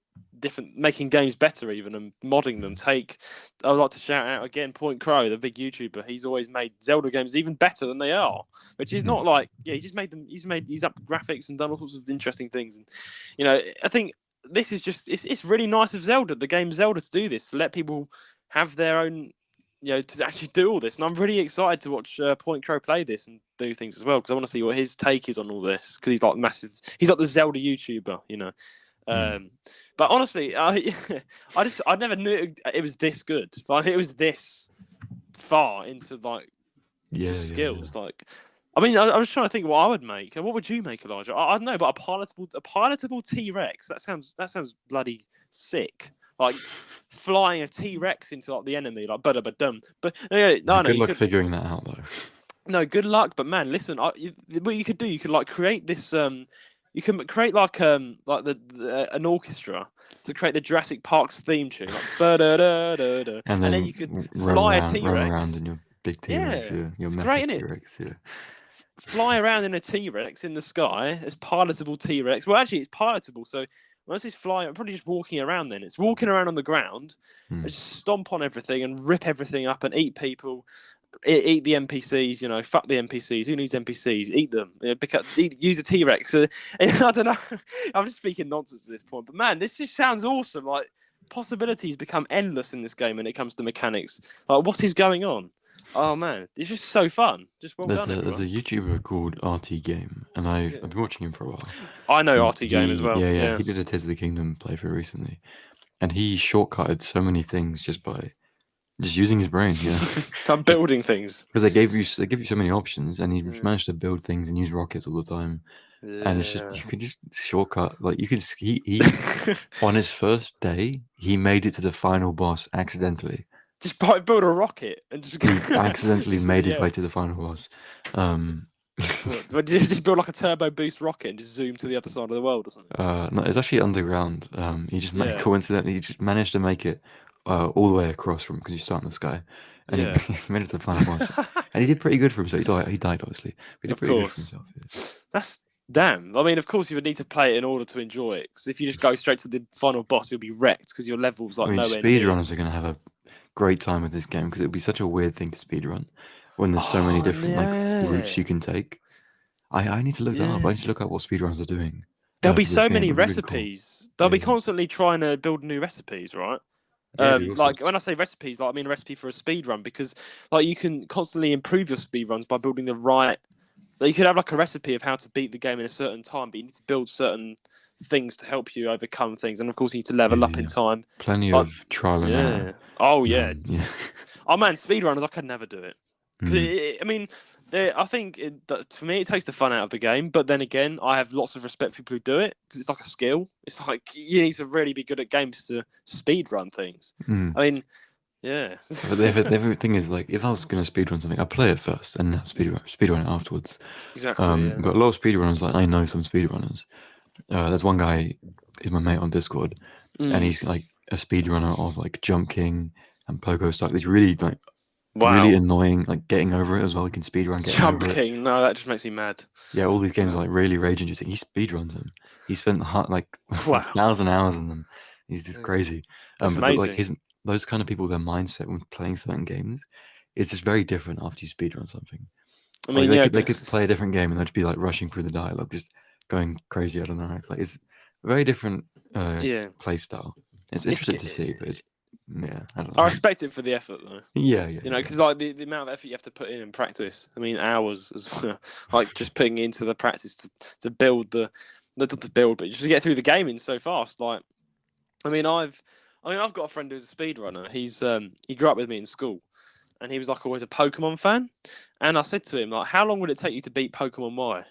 making games better, even and modding them. I'd like to shout out again, Point Crow, the big YouTuber. He's always made Zelda games even better than they are, which is not like he just made them. He's up graphics and done all sorts of interesting things. And you know, I think this is just it's really nice of Zelda, the game Zelda, to do this, to let people have their own. You know, to actually do all this, and I'm really excited to watch Point Crow play this and do things as well because I want to see what his take is on all this because he's like massive. He's like the Zelda YouTuber, you know. But honestly, I never knew it was this good. Like it was this far into like skills. Like, I mean, I was trying to think what I would make. What would you make, Elijah? I don't know, but a pilotable T-Rex. That sounds bloody sick. Like flying a T-Rex into like the enemy, like dum. But no, good luck figuring that out though. No, good luck. But man, listen, what you could do, you could like create this. You can create like an orchestra to create the Jurassic Park's theme tune, like and then you could fly a T-Rex. Run around in your big T-Rex, your mecha T-Rex, Fly around in a T-Rex in the sky. It's pilotable T-Rex. Well, actually, it's pilotable, so. Once it's flying, I'm probably just walking around then. It's walking around on the ground, just stomp on everything and rip everything up and eat people, eat the NPCs, you know, fuck the NPCs. Who needs NPCs? Eat them. Use a T-Rex. I don't know. I'm just speaking nonsense at this point. But man, this just sounds awesome. Like, possibilities become endless in this game when it comes to mechanics. Like, what is going on? Oh man, it's just so fun. Just well done. There's a YouTuber called RT Game, and I've been watching him for a while. I know RT Game as well. Yeah. He did a Tears of the Kingdom playthrough recently, and he shortcutted so many things just by using his brain. I'm building things because they give you so many options, and he managed to build things and use rockets all the time. And it's just you can just shortcut. Like you could he on his first day he made it to the final boss accidentally. Just build a rocket and just he accidentally made his way to the final boss. Did you just build like a turbo boost rocket and just zoom to the other side of the world or something? No, it's actually underground. He just coincidentally he just managed to make it all the way across from because you start in the sky, and he made it to the final boss, and he did pretty good for himself. He died obviously, but he did pretty good for himself. Yeah. That's damn. I mean, of course, you would need to play it in order to enjoy it. Because if you just go straight to the final boss, you'll be wrecked because your level's like nowhere near. Speedrunners are going to have a great time with this game because it would be such a weird thing to speedrun when there's so many different like routes you can take. I need to look that up. I need to look up what speedrunners are doing. There'll be so many recipes. Really cool. They'll be constantly trying to build new recipes, right? Like when I say recipes, like I mean a recipe for a speed run because like you can constantly improve your speed runs by building the right. Like, you could have like a recipe of how to beat the game in a certain time, but you need to build certain things to help you overcome things, and of course you need to level up in time. Plenty of trial and error. Oh yeah. Oh man, speedrunners, I could never do it. I mean, I think for me, it takes the fun out of the game. But then again, I have lots of respect for people who do it because it's like a skill. It's like you need to really be good at games to speed run things. I mean, yeah. But the thing is, like, if I was going to speedrun something, I'd play it first and then speedrun it afterwards. Exactly. Yeah. But a lot of speedrunners, like, I know some speedrunners. There's one guy, he's my mate on Discord, and he's like a speedrunner of like Jump King and Pogo Stuck. He's really like really annoying, like getting over it as well. He can speedrun getting Jump over King. it. No, that just makes me mad. Yeah, all these games are like really rage inducing. He speedruns them. He spent like 1,000 hours in them. He's just crazy. That's but amazing. Like those kind of people, their mindset when playing certain games is just very different after you speedrun something. I mean, they could play a different game and they'd be like rushing through the dialogue, just going crazy. I don't know. It's like it's a very different play style. It's interesting to see, but it's I don't know. I respect it for the effort though. Yeah. You know, because like the amount of effort you have to put in practice. I mean, hours as well. Like just putting into the practice to build not to build, but just to get through the gaming so fast. Like, I mean, I've got a friend who's a speedrunner. He grew up with me in school, and he was like always a Pokemon fan. And I said to him like, "How long would it take you to beat Pokemon Y?"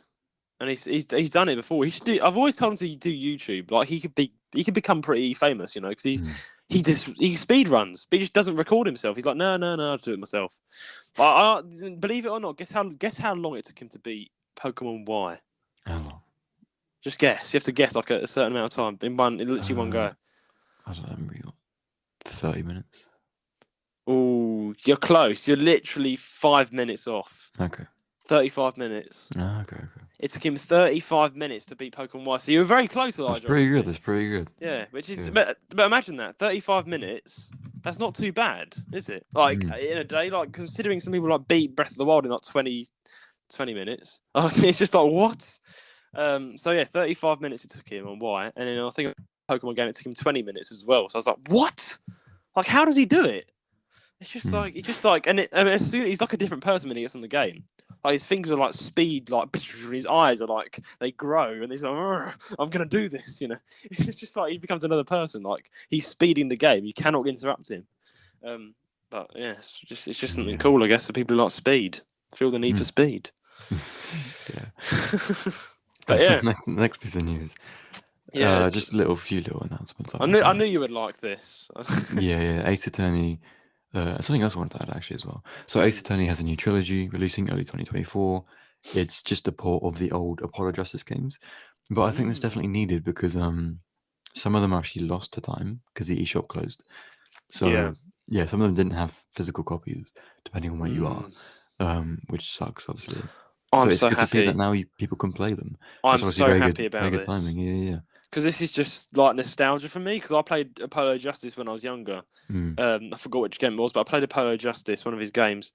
And he's done it before. He should do. I've always told him to do YouTube. Like he could become pretty famous, you know, because he speed runs, but he just doesn't record himself. He's like, no, I'll do it myself. I believe it or not, guess how long it took him to beat Pokemon Y. How long? Just guess. You have to guess like a certain amount of time in literally one go. I don't know, 30 minutes. Oh, you're close. You're literally 5 minutes off. Okay. 35 minutes. Oh, okay. It took him 35 minutes to beat Pokemon Y. So you were very close, Elijah. That's pretty good. Yeah, which is, but imagine that 35 minutes. That's not too bad, is it? Like in a day, like considering some people like beat Breath of the Wild in like 20 minutes. It's just like what? So yeah, 35 minutes it took him on Y, and then I think Pokemon game it took him 20 minutes as well. So I was like, what? Like, how does he do it? It's just like, and as soon he's like a different person when he gets on the game. Like his fingers are like speed, like his eyes are like they grow, and he's like, "I'm gonna do this," you know. It's just like he becomes another person. Like he's speeding the game. You cannot interrupt him. But yeah, it's just something cool, I guess, for people who like speed. Feel the need for speed. Yeah. But yeah, next piece of news. Yeah, just few little announcements. I knew you would like this. yeah, Ace Attorney. Something else I wanted to add actually as well. So Ace Attorney has a new trilogy releasing early 2024. It's just a port of the old Apollo Justice games, but I think that's definitely needed because some of them are actually lost to time because the eShop closed. So yeah, some of them didn't have physical copies depending on where you are, which sucks obviously. I'm it's so good happy to see that now people can play them. I'm so happy about very this. Good timing. Yeah. Because this is just like nostalgia for me. Because I played Apollo Justice when I was younger. I forgot which game it was, but I played Apollo Justice, one of his games,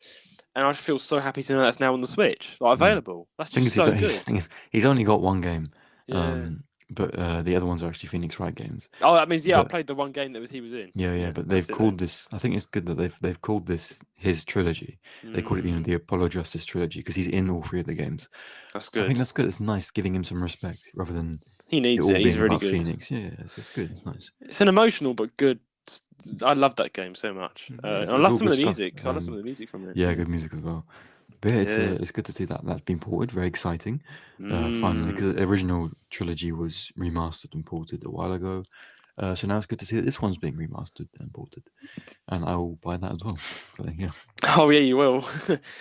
and I just feel so happy to know that's now on the Switch, like available. That's just so good. He's only got one game, Yeah. but the other ones are actually Phoenix Wright games. Oh, that means I played the one game that he was in. Yeah. But they've called this. I think it's good that they've called this his trilogy. They call it the Apollo Justice trilogy because he's in all three of the games. That's good. I think that's good. It's nice giving him some respect rather than he needs it. He's really good. Phoenix. Yeah, it's good. It's nice. It's an emotional but good. I love that game so much. I love some of the music. I love some of the music from it. Yeah, good music as well. But yeah, it's good to see that that's been ported. Very exciting. Finally, because the original trilogy was remastered and ported a while ago. So now it's good to see that this one's being remastered and ported, and I will buy that as well. Yeah. Oh yeah, you will.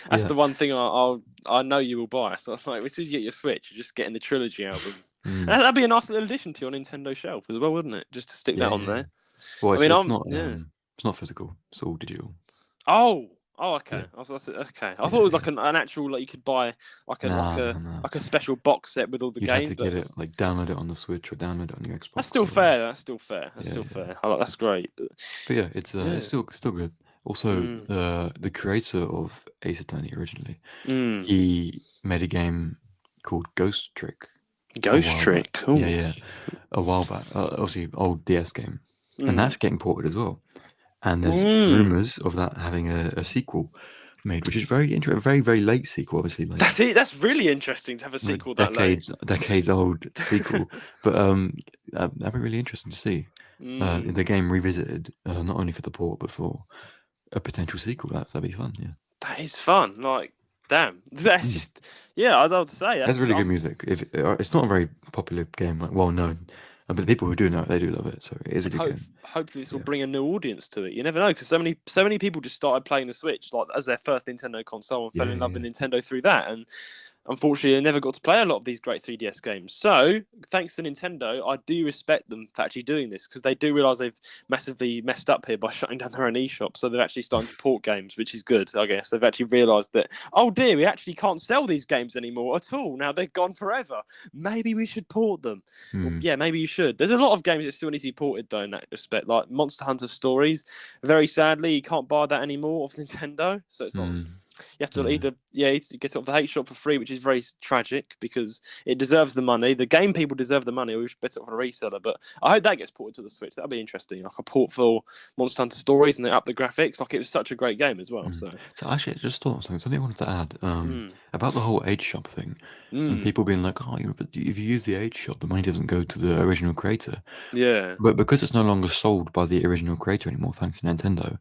That's the one thing I know you will buy. So like, as soon as you get your Switch, you're just getting the trilogy album. That'd be a nice little addition to your Nintendo shelf as well, wouldn't it? Just to stick that on there. Well, it's not physical. It's all digital. Oh, okay. Yeah. Okay. I thought it was like an actual, like you could buy like a special box set with all the games. You'd have to get it, like download it on the Switch or download it on your Xbox. That's still fair. That's still fair. That's great. But yeah, it's still good. Also, the creator of Ace Attorney originally, he made a game called Ghost Trick. Ghost Trick. Cool. Yeah. A while back, obviously old DS game, and that's getting ported as well. And there's rumors of that having a sequel made, which is very interesting. Very, very late sequel, obviously. Like, that's it. That's really interesting to have a sequel that late. Decades old sequel. But that'd be really interesting to see the game revisited, not only for the port but for a potential sequel. That'd be fun. Yeah. That is fun. Like, Damn, that's just I'd have to say That's really good music. If it's not a very popular game, like well known, but the people who do know it, they do love it. So it is a good game. Hopefully this will bring a new audience to it. You never know, because so many people just started playing the Switch like as their first Nintendo console and fell in love with Nintendo through that, and unfortunately, I never got to play a lot of these great 3DS games. So, thanks to Nintendo, I do respect them for actually doing this, because they do realise they've massively messed up here by shutting down their own eShop. So they're actually starting to port games, which is good, I guess. They've actually realised that, oh dear, we actually can't sell these games anymore at all. Now they're gone forever. Maybe we should port them. Well, yeah, maybe you should. There's a lot of games that still need to be ported, though, in that respect. Like Monster Hunter Stories. Very sadly, you can't buy that anymore off Nintendo. So it's not... You have to either get it off the hate shop for free, which is very tragic because it deserves the money. The game people deserve the money. We should bet it off on a reseller. But I hope that gets ported to the Switch. That'd be interesting. Like a port for Monster Hunter Stories, and they up the graphics. Like it was such a great game as well. So actually, I just thought of something I wanted to add about the whole age shop thing, and people being like, "Oh, but if you use the age shop, the money doesn't go to the original creator." Yeah. But because it's no longer sold by the original creator anymore, thanks to Nintendo,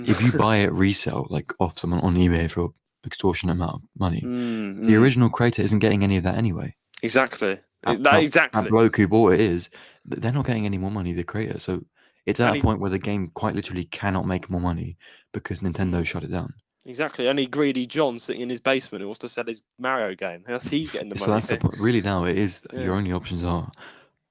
if you buy it resale, like off someone on eBay for extortionate amount of money, the original creator isn't getting any of that anyway. Exactly. That bloke who bought it they're not getting any more money, the creator. So it's at a point where the game quite literally cannot make more money because Nintendo shut it down. Exactly. Only greedy John sitting in his basement who wants to sell his Mario game. He's getting the money. So that's the point. Really, now it is your only options are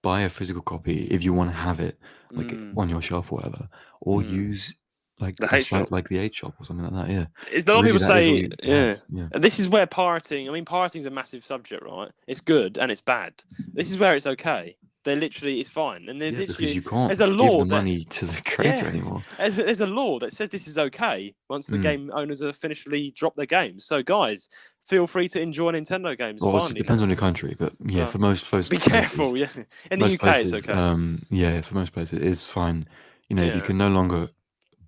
buy a physical copy if you want to have it, like on your shelf or whatever, or use like a site like the 8 shop or something like that. Yeah, a lot of people say, And this is where pirating. I mean, pirating is a massive subject, right? It's good and it's bad. This is where it's okay. It's fine, and because you can't there's a law give the money to the creator anymore. There's a law that says this is okay once the game owners have officially dropped their games. So, guys, feel free to enjoy Nintendo games. Well, it depends on your country, but for most places, be careful. Yeah, in the UK, it's okay. For most places, it is fine. If you can no longer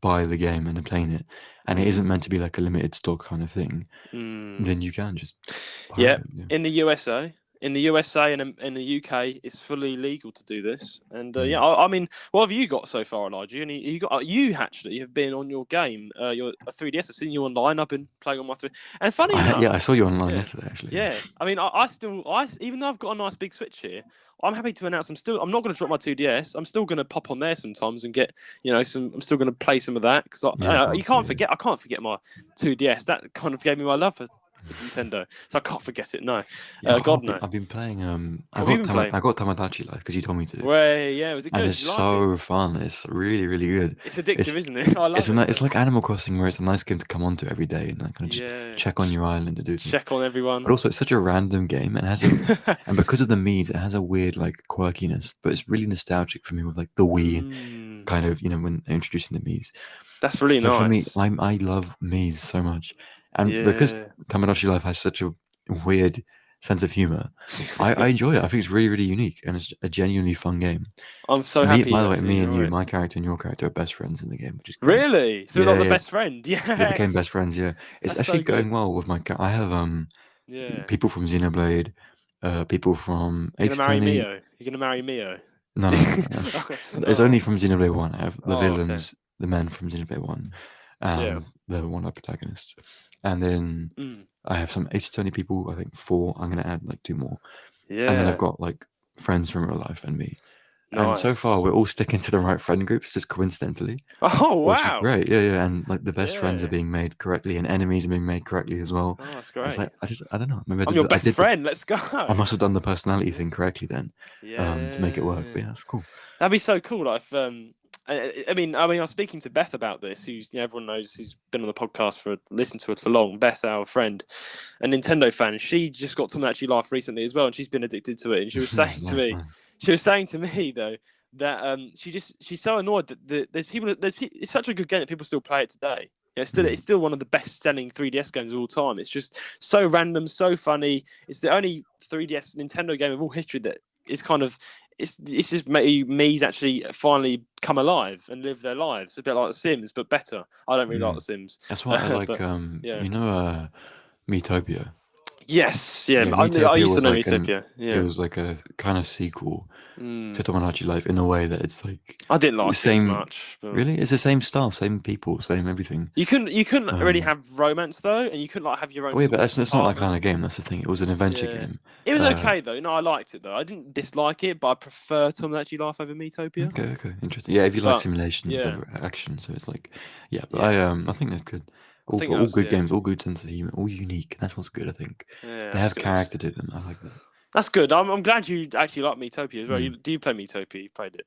buy the game and playing it, and it isn't meant to be like a limited stock kind of thing, then you can just buy it. In the USA. In the USA and in the UK, it's fully legal to do this. And I mean, what have you got so far, Elijah? You actually have been on your game, your 3DS. I've seen you online. I've been playing on my 3. And funny enough, I saw you online yesterday, actually. Yeah, I mean, I even though I've got a nice big Switch here, I'm happy to announce I'm not going to drop my 2DS. I'm still going to pop on there sometimes and get I'm still going to play some of that because I can't forget my 2DS. That kind of gave me my love for Nintendo, so I can't forget it. No, God no. I've been playing. I got Tamagotchi Life because you told me to. Well, was it good? And it's so fun. It's really, really good. It's addictive, isn't it? I love it. It's like Animal Crossing, where it's a nice game to come onto every day and kind of just check on your island and do things. Check on everyone. But also, it's such a random game and and because of the Mii's, it has a weird like quirkiness. But it's really nostalgic for me with like the Wii kind of when they're introducing the Mii's. That's really nice. For me, I love Mii's so much. And because Tamagotchi Life has such a weird sense of humor, I enjoy it. I think it's really, really unique, and it's a genuinely fun game. I'm so happy. By the way, me and you, my character and your character, are best friends in the game, which is great. Really. So we're not the best friend. Yeah, we became best friends. Yeah, it's actually going well with my. I have people from Xenoblade, people from. You're gonna marry Mio. You're gonna marry Mio. No. It's only from Xenoblade 1. I have the villains, the men from Xenoblade 1, and the one-up protagonists. And then I have some 8 to 20 people, I think 4. I'm going to add like 2 more. Yeah. And then I've got like friends from real life and me. Nice. And so far, we're all sticking to the right friend groups, just coincidentally. Oh, wow. Which is great. Yeah. And like the best friends are being made correctly and enemies are being made correctly as well. Oh, that's great. It's like, I don't know. Maybe I'm your best friend. Let's go. I must have done the personality thing correctly then to make it work. But yeah, that's cool. That'd be so cool. Like, I mean, I was speaking to Beth about this, who everyone knows who's been on the podcast listened to it for long. Beth, our friend, a Nintendo fan, she just got Tamagotchi Life recently as well, and she's been addicted to it. And she was saying she was saying to me though that she's so annoyed that it's such a good game that people still play it today. It's still one of the best-selling 3DS games of all time. It's just so random, so funny. It's the only 3DS Nintendo game of all history that is kind of. It's just Mii's actually finally come alive and live their lives. A bit like The Sims, but better. I don't really like The Sims. That's why I like, Miitopia. Yes, yeah. Yeah, I Miitopia used to was know like Miitopia. it Yeah. was like a kind of sequel to Mm. Tomodachi Life in a way that it's like I didn't the like it as same. much, but Really, it's the same style, same people, same everything. you couldn't really Um, have romance though, and you couldn't like have your own oh yeah, but sort of that's not that department. kind of game. That's the thing. It was an adventure Yeah. game. It was Uh, okay though. No, I liked it though. I didn't dislike it, but I prefer Tomodachi Life over Miitopia. okay, interesting. Yeah, if you like But simulations yeah, over action, so it's like, yeah. But yeah. I think they're good. I think that All was good yeah. games, all good sense of humor, all unique. That's what's good. I think Yeah, they that's have good. character to them. I like that. That's good. I'm glad you actually like Miitopia as well. Mm. Do you play Miitopia? You played it?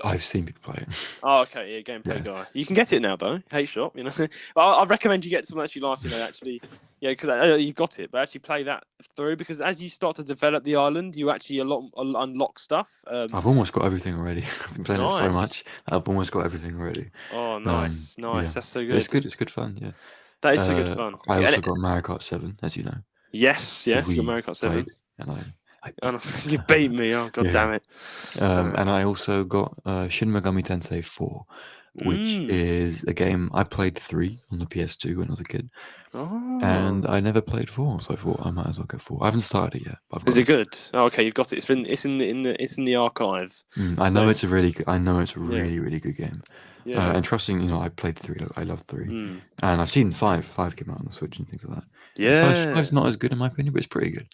I've seen people play it. Oh, okay, yeah, gameplay Yeah. guy. You can get it now though. Hate shop, you know. But I recommend you get some actually life, you know, actually, yeah, because you got it, but actually play that through because as you start to develop the island, you actually unlock stuff. I've almost got everything already. I've been playing it so Nice. much. I've almost got everything already. Oh, nice, Yeah, nice. That's so but it's good. good. It's good fun. Yeah. That is so good fun. I And also got Mario Kart 7, as you know. yes, yes, you got We Mario Kart 7. played, and I Oh, no, beat you you. beat me. Oh, god Yeah. damn it. And I also got Shin Megami Tensei 4, which Mm. is a game I played 3 on the PS2 when I was a kid, and Oh. I never played 4, so I thought I might as well get 4. I haven't started it yet, but I've Is got it it. good? Oh, okay, you've got it. It's in the archive. I know So it's a really good, I know it's a yeah, really good game. yeah. And trusting, I played 3. I love 3, Mm. and I've seen 5. 5 came out on the Switch and things like that. And Yeah. five's not as good in my opinion, but it's pretty good.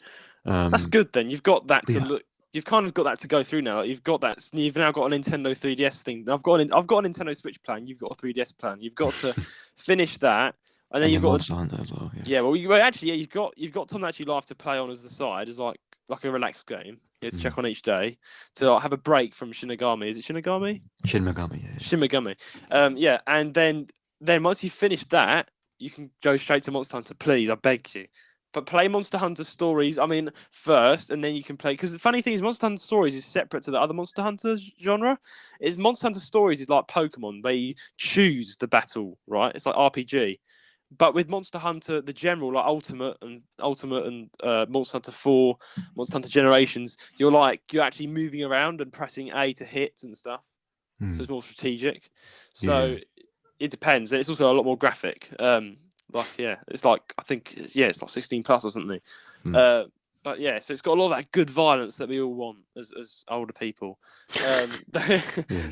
That's good then. You've got that But to yeah, look. You've kind of got that to go through now. You've got that. You've now got a Nintendo 3DS thing. I've got a Nintendo Switch plan. You've got a 3DS plan. You've got to finish that, and then and you've then got to, Monster Hunter as well. Yeah. yeah. Well, actually, yeah. You've got Tom actually Life to play on as the side as like a relaxed game. Yeah, to check on each day to like, have a break from Shinigami. Is it Shinigami? Shin Megami. Yeah. Shin Megami. Yeah, and then once you finish that, you can go straight to Monster Hunter. Please, I beg you. But play Monster Hunter Stories. I mean, first, and then you can play. Because the funny thing is, Monster Hunter Stories is separate to the other Monster Hunter genre. Is Monster Hunter Stories is like Pokemon, where you choose the battle, right? It's like RPG. But with Monster Hunter, the general, like Ultimate and Monster Hunter 4, Monster Hunter Generations, you're actually moving around and pressing A to hit and stuff. So it's more strategic. So Yeah. it depends. And it's also a lot more graphic. It's like I think it's like 16 plus or something. But yeah, so it's got a lot of that good violence that we all want as older people.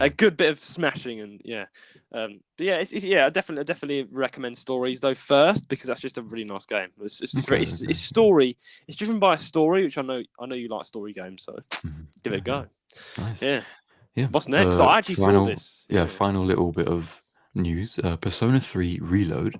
A good bit of smashing and yeah. But yeah, I definitely recommend Stories though first because that's just a really nice game. It's story. It's driven by a story, which I know you like story games, so give it a go. Nice. Yeah. Yeah. What's next? I actually saw this. Yeah, final little bit of news. Persona 3 Reload.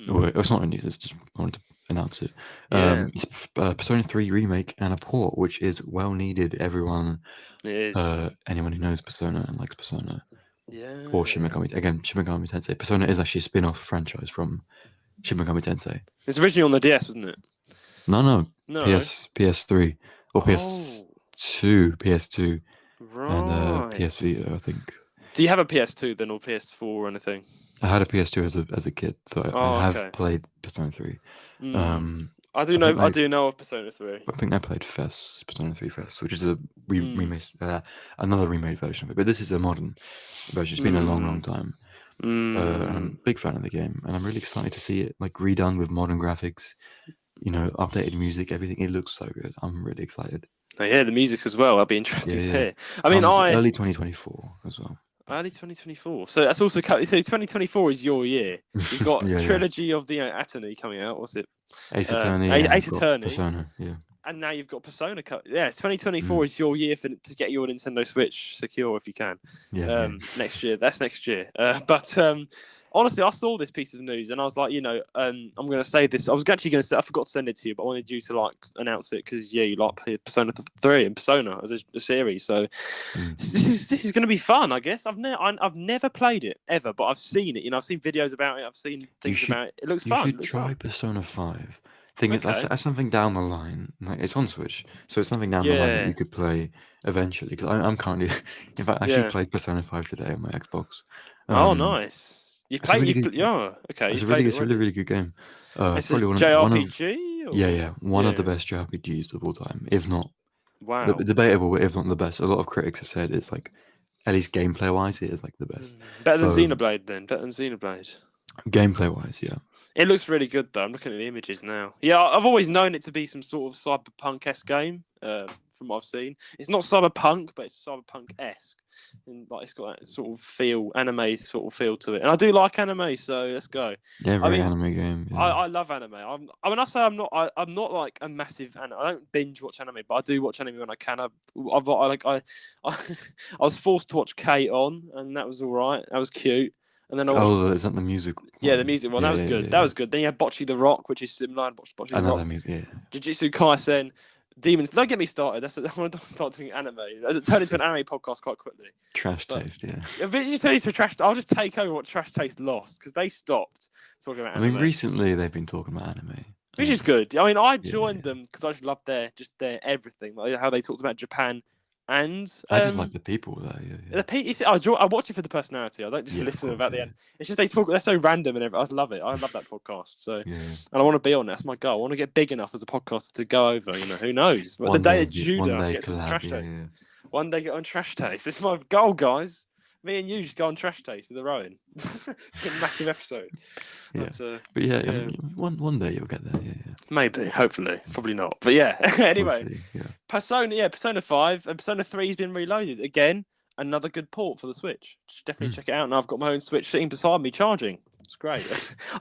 It's not a news. It's just wanted to announce it. Yeah. It's Persona 3 remake and a port, which is well needed. Everyone, It is. anyone who knows Persona and likes Persona, Yeah. or Shin Megami Tensei. Persona is actually a spin-off franchise from Shin Megami Tensei. It's originally on the DS, wasn't it? No. No. PS3 or PS2, Right. and PS Vita, I think. Do you have a PS2 then, or PS4 or anything? I had a PS2 as a kid, so I have played Persona 3. I do know of Persona 3. I think I played Persona 3 Fest, which is a another remade version of it. But this is a modern version. It's been a long time. And I'm a big fan of the game, and I'm really excited to see it like redone with modern graphics, updated music, everything. It looks so good. I'm really excited. Oh, yeah, the music as well. I'd be interested to hear. I mean, early 2024 as well. Early 2024. So that's also 2024 is your year. You've got trilogy of the Attorney coming out. What's it? Ace Attorney. Ace Attorney. Persona. Yeah. And now you've got Persona. 2024 is your year to get your Nintendo Switch secure if you can. Next year. That's next year. But honestly, I saw this piece of news and I was like, I'm going to say this. I was actually going to say, I forgot to send it to you, but I wanted you to announce it because you like Persona 3 and Persona as a series. So this is going to be fun, I guess. I've never played it ever, but I've seen it. I've seen videos about it. I've seen things about it. It looks fun. You should try Persona 5. Thing is, that's something down the line. Like it's on Switch, so it's something down the line that you could play eventually. Because I'm currently, in fact, I actually played Persona 5 today on my Xbox. Oh, nice! You played? Okay. It's a really good game. It's probably a JRPG. One of the best JRPGs of all time, if not wow, debatable, but if not the best. A lot of critics have said it's like, at least gameplay wise, it is like the best. Better than Xenoblade, then. Better than Xenoblade. Gameplay wise, yeah. It looks really good though. I'm looking at the images now. Yeah, I've always known it to be some sort of cyberpunk-esque game. From what I've seen, it's not cyberpunk, but it's cyberpunk-esque, and like it's got that sort of feel, anime sort of feel to it. And I do like anime, so let's go. Yeah, very anime game. Yeah. I love anime. I mean, I say I'm not like a massive I don't binge watch anime, but I do watch anime when I can. I was forced to watch Kate on, and that was all right. That was cute. And then I watched, is that the music? yeah, the music one. That was good. That was good. Then you had Bocce the Rock, which is similar. Bocce the Rock. Music. Yeah. Jujutsu Kaisen. Demons. Don't get me started. I want to start doing anime. It turned into an anime podcast quite quickly. Trash Taste, yeah. If you turn into trash, I'll just take over what Trash Taste lost because they stopped talking about anime. I mean, recently they've been talking about anime, which is good. I mean, I joined them because I just loved their everything, like how they talked about Japan, and I just like the people there. Yeah. I watch it for the personality. I don't just listen about the end. It's just they talk. They're so random and everything. I love it. I love that podcast. So, and I want to be on it. That's my goal. I want to get big enough as a podcaster to go over. Who knows? But the day that Judah gets on Trash Taste, one day get on Trash Taste. It's my goal, guys. Me and you just go on Trash Taste with the Rowan. Massive episode. Yeah. But yeah, I mean, one day you'll get there. Yeah. Maybe, hopefully, probably not. But yeah. Anyway, we'll see, yeah. Persona 5 and Persona 3 has been reloaded again. Another good port for the Switch. Just definitely check it out. And I've got my own Switch sitting beside me charging. It's great.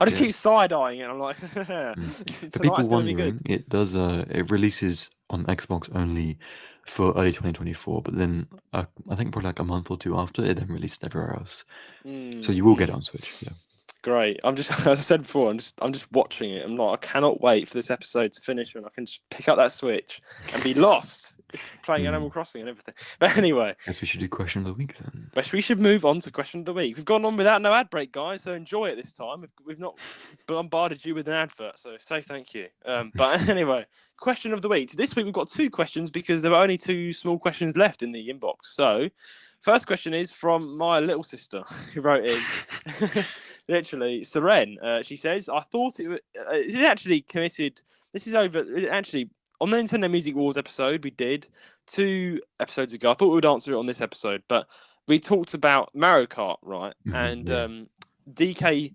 I just keep side-eyeing it. I'm like, tonight's going to be good. It does. It releases on Xbox only for early 2024, but then I think probably like a month or two after, it then released everywhere else. So you will get it on Switch. Yeah. Great. I'm just, as I said before, I'm just watching it. I'm not. I cannot wait for this episode to finish, and I can just pick up that Switch and be lost playing Animal Crossing and everything. But anyway, guess we should do question of the week then. But we should move on to question of the week. We've gone on without no ad break, guys, so enjoy it this time. We've not bombarded you with an advert, so say thank you. But anyway, question of the week. This week we've got 2 questions because there were only 2 small questions left in the inbox. So, first question is from my little sister who wrote in. Literally, Seren. She says, I thought it actually committed. This is over. Actually, on the Nintendo Music Wars episode we did 2 episodes ago. I thought we would answer it on this episode, but we talked about Mario Kart, right? And DK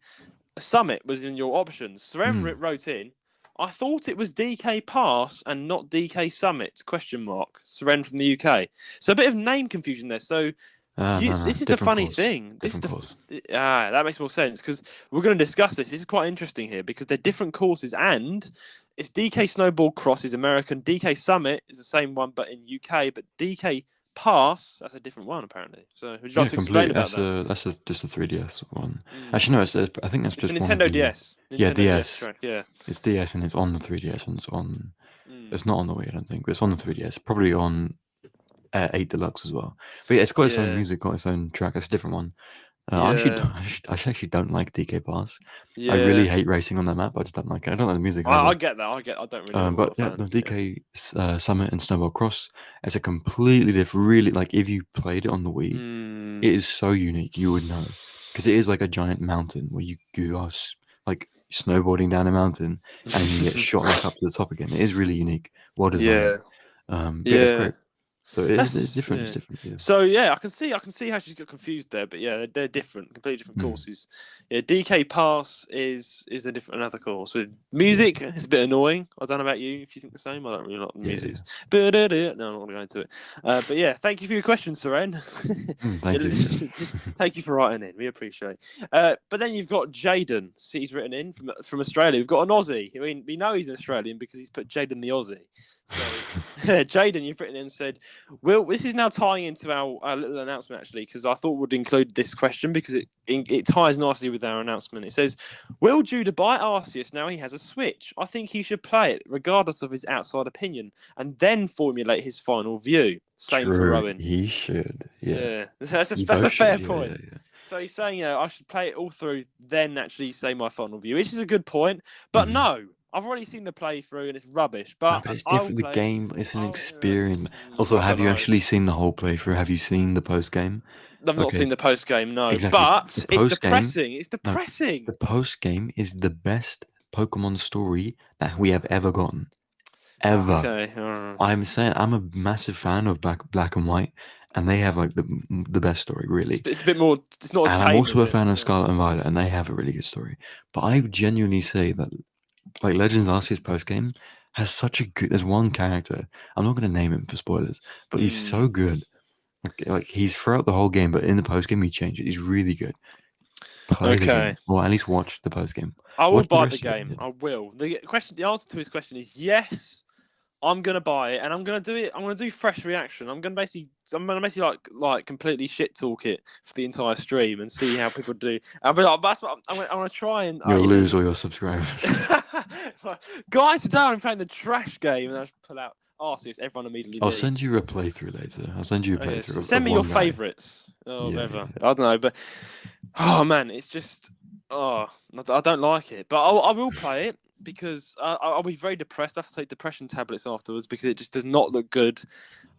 Summit was in your options. Seren wrote in, I thought it was DK Pass and not DK Summit? ? Seren from the UK. So a bit of name confusion there. So. This is the funny thing. That makes more sense because we're going to discuss this. This is quite interesting here because they're different courses, and it's DK Snowball Cross is American, DK Summit is the same one but in UK, but DK Pass, that's a different one apparently. So would you like to explain about that? That's just a 3DS one. Actually, no, I think that's just a Nintendo DS. DS. Yeah, it's DS and it's on the 3DS and it's on. It's not on the Wii, I don't think, but it's on the 3DS. Probably on 8 Deluxe as well. But yeah, it's got its own music, got its own track. It's a different one. I actually don't like DK Pass. I really hate racing on that map. I just don't like it. I don't like the music. I get that. I don't really. But yeah, the DK Summit and Snowball Cross is a completely different. Really, like if you played it on the Wii, it is so unique. You would know because it is like a giant mountain where you are like snowboarding down a mountain and you get shot like up to the top again. It is really unique. Well designed. It's great. So it's different. It's different. Yeah. So yeah, I can see how she's got confused there, but yeah, they're different, completely different courses. Yeah, DK Pass is another course with music. It's a bit annoying. I don't know about you if you think the same. I don't really like the music. No, I'm not going to go into it. But yeah, thank you for your question, Seren. Thank you. Thank you for writing in. We appreciate. But then you've got Jaden. He's written in from Australia. We've got an Aussie. I mean, we know he's an Australian because he's put Jaden the Aussie. So, Jaden, you've written in and said, this is now tying into our little announcement, actually, because I thought we'd include this question because it ties nicely with our announcement. It says, will Judah buy Arceus now he has a Switch? I think he should play it, regardless of his outside opinion, and then formulate his final view. Same for Rowan. He should. Yeah. That's a fair point. Yeah. So he's saying, I should play it all through, then actually say my final view, which is a good point. But no. I've already seen the playthrough and it's rubbish. But it's different. The game, it's an experience. Also, have you actually seen the whole playthrough? Have you seen the post game? I've not seen the post game, no. Exactly. But it's depressing. It's depressing. The post game is the best Pokemon story that we have ever gotten. Ever. Okay. I'm saying I'm a massive fan of Black and White, and they have like the best story, really. It's a bit more. It's not as And tame. I'm also as a fan of Scarlet and Violet, and they have a really good story. But I genuinely say that like Legends Arceus post game has such a good. There's one character. I'm not going to name him for spoilers, but he's so good. Like he's throughout the whole game, but in the post game he changed it. He's really good. Play the game, or at least watch the post game. I will Watch buy the rest of it, game. yeah. I will. The answer to his question is yes. I'm gonna buy it, and I'm gonna do it. I'm gonna do fresh reaction. I'm gonna basically like completely shit talk it for the entire stream and see how people do. I'll be like, that's what I'm gonna try and. You'll lose all your subscribers. Guys, today I'm playing the trash game, and I just pull out Arceus. Everyone immediately. I'll send you a playthrough later. I'll send you a playthrough. Send me your one guy. favourites or whatever. I don't know, but oh man, it's just I don't like it, but I will play it. Because I'll be very depressed. I have to take depression tablets afterwards because it just does not look good.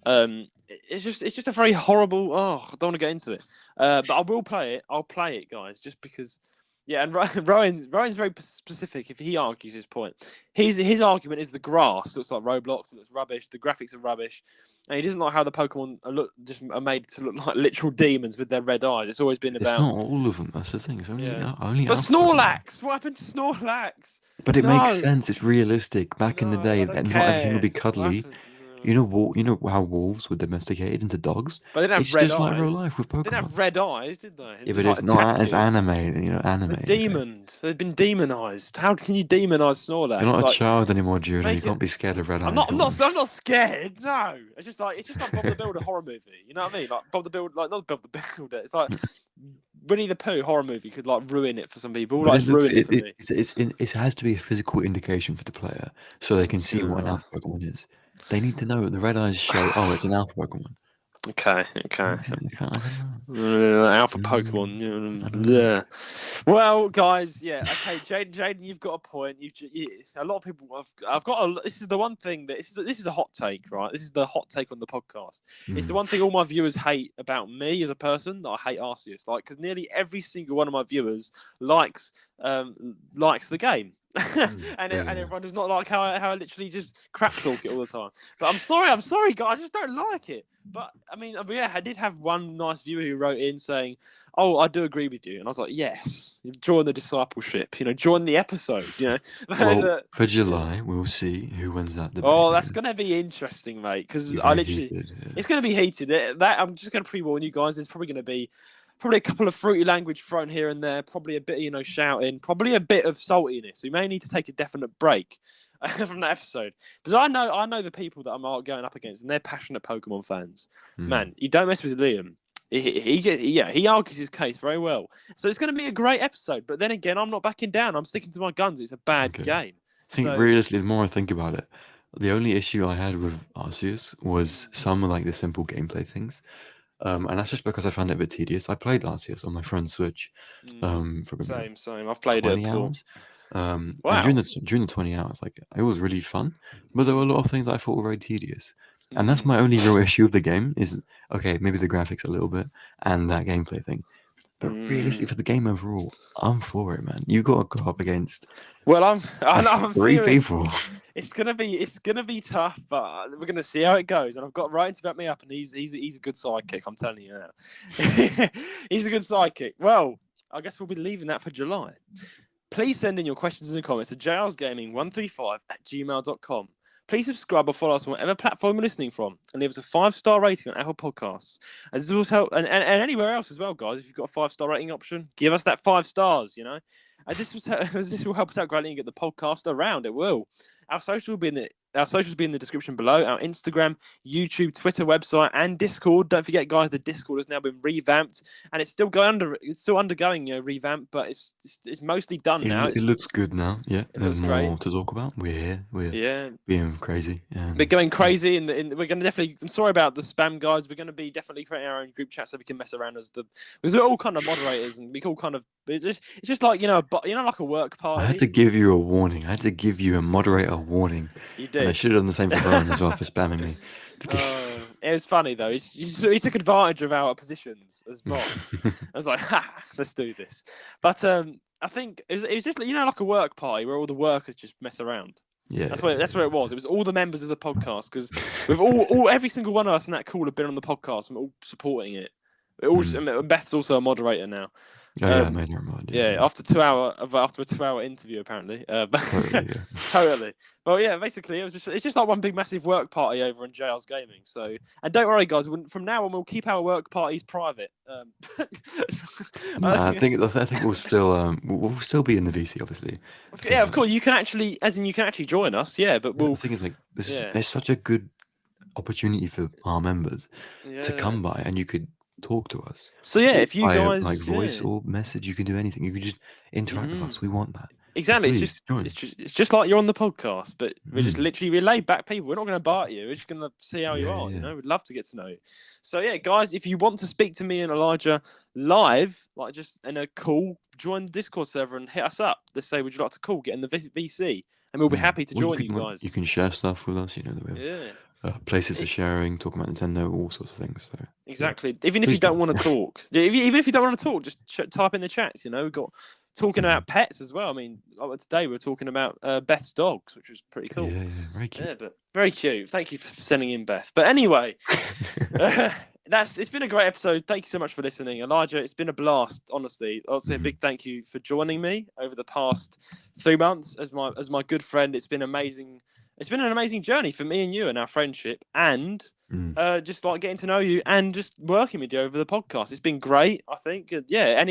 It's just a very horrible. I don't want to get into it. But I will play it. I'll play it, guys, just because. Yeah, and Rowan's very specific. If he argues his point, his argument is the grass looks like Roblox. It looks rubbish. The graphics are rubbish, and he doesn't like how the Pokemon are made to look like literal demons with their red eyes. It's always been about. It's not all of them. That's the thing. It's only But Snorlax. What happened to Snorlax? But it makes sense. It's realistic. Back in the day, not everything would be cuddly. You know how wolves were domesticated into dogs. But they didn't have red eyes. It's just like real life with Pokemon. They didn't have red eyes, did they? Yeah, but it's not as anime. Anime. Demoned. They've been demonized. How can you demonize Snorlax? You're not a child anymore, Judah. You can't be scared of red eyes. I'm not scared. No, it's just like Bob the Builder horror movie. You know what I mean? Like Bob the Builder, not Bob the Builder. It's like Winnie the Pooh horror movie could like ruin it for some people. Like ruin it for me. It has to be a physical indication for the player, so they can see what an alpha Pokemon is. They need to know the red eyes show. Oh, it's an alpha Pokemon. Okay. Alpha Pokemon. Yeah. Well, guys, yeah. Okay, Jaden, you've got a point. A lot of people. I've got. This is the one thing that this is a hot take, right? This is the hot take on the podcast. It's the one thing all my viewers hate about me as a person. That I hate Arceus, because nearly every single one of my viewers likes the game. and everyone does not like how I literally just crap talk it all the time. But I'm sorry, guys, I just don't like it. But I mean, I did have one nice viewer who wrote in saying, "Oh, I do agree with you," and I was like, "Yes, join the discipleship. Join the episode. Well, for July, we'll see who wins that debate. Oh, that's gonna be interesting, mate. Because it's gonna be heated. That I'm just gonna pre-warn you guys. There's probably gonna be. Probably a couple of fruity language thrown here and there. Probably a bit, shouting. Probably a bit of saltiness. We may need to take a definite break from that episode because I know the people that I'm going up against, and they're passionate Pokemon fans. Man, you don't mess with Liam. He argues his case very well. So it's going to be a great episode. But then again, I'm not backing down. I'm sticking to my guns. It's a bad game. I think realistically, the more I think about it, the only issue I had with Arceus was some of the simple gameplay things. And that's just because I found it a bit tedious. I played Arceus on my friend's Switch for about same. I've played 20 it hours. Wow. And during the 20 hours, it was really fun, but there were a lot of things I thought were very tedious. And that's my only real issue with the game is, okay, maybe the graphics a little bit and that gameplay thing. But realistically, for the game overall, I'm for it, man. You got to go up against I'm three serious. people. It's gonna be tough, but we're gonna see how it goes. And I've got Ryan to back me up, and he's a good sidekick. I'm telling you now, he's a good sidekick. Well, I guess we'll be leaving that for July. Please send in your questions and comments to jlsgaming135@gmail.com. Please subscribe or follow us on whatever platform you're listening from, and leave us a 5-star rating on Apple Podcasts. And this will help, and anywhere else as well, guys. If you've got a 5-star rating option, give us that 5 stars. And this will help us out greatly and get the podcast around. It will. Our socials will be in the description below. Our Instagram, YouTube, Twitter, website, and Discord. Don't forget, guys, the Discord has now been revamped, and it's still undergoing revamp, but it's mostly done now. It looks good now. Yeah, there's more to talk about. We're here. We're being crazy. We're going crazy, and we're going to definitely. I'm sorry about the spam, guys. We're going to be definitely creating our own group chat so we can mess around because we're all kind of moderators, and we all kind of. It's just like like a work party. I had to give you a warning. I had to give you a moderator warning. You did. And I should have done the same for Brian as well for spamming me. It was funny though. He took advantage of our positions as boss. I was like, let's do this. But I think it was just like a work party where all the workers just mess around. Yeah, That's where it was. It was all the members of the podcast, because with every single one of us in that call have been on the podcast and we're all supporting it. Beth's also a moderator now. Oh yeah, I made her mod. Yeah, after a 2-hour interview, apparently. Totally, yeah. Totally. Well, yeah, basically, it's just like one big massive work party over in JL's Gaming. So, and don't worry, guys. From now on, we'll keep our work parties private. I think we'll still be in the VC, obviously. Yeah, of course. You can actually join us. Yeah, but the thing is, like, there's such a good opportunity for our members to come by, and you could talk to us. So yeah, if you guys like voice or message, you can do anything. You can just interact with us. We want that. Exactly. So it's just like you're on the podcast, but we're just literally laid back people. We're not going to bite you. We're just going to see how you are. You know, we'd love to get to know you. So yeah, guys, if you want to speak to me and Elijah live, like just in a call, join the Discord server and hit us up. Let's say, would you like to call? Get in the VC, and we'll be happy to join you guys. You can share stuff with us. You know, that we have places for sharing, talking about Nintendo, all sorts of things. So exactly. Even if you don't want to talk, even if you don't want to talk, just type in the chats. You know, we've got talking about pets as well. I mean, today we're talking about Beth's dogs, which was pretty cool. Yeah, very cute. Yeah, but very cute. Thank you for sending in, Beth. But anyway, it's been a great episode. Thank you so much for listening, Elijah. It's been a blast, honestly. Also, a big thank you for joining me over the past 3 months as my good friend. It's been amazing. It's been an amazing journey for me and you and our friendship, and just like getting to know you and just working with you over the podcast. It's been great, I think. Yeah.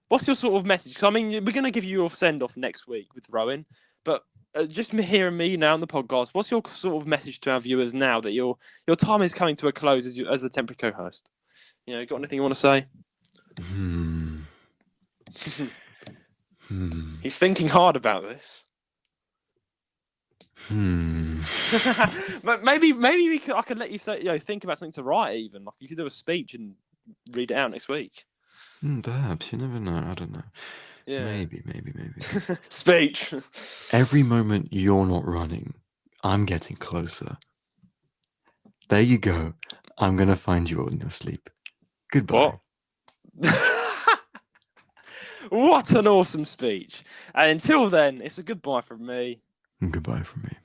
What's your sort of message? Because I mean, we're going to give you your send off next week with Rowan, but just hearing me now on the podcast, what's your sort of message to our viewers now that your time is coming to a close as the temporary co-host? You know, got anything you want to say? He's thinking hard about this. Maybe I could let you say, think about something to write. Even like you could do a speech and read it out next week. Perhaps, you never know. I don't know. Yeah. Maybe. Speech. Every moment you're not running, I'm getting closer. There you go. I'm gonna find you all in your sleep. Goodbye. What an awesome speech. And until then, it's a goodbye from me. Goodbye from me.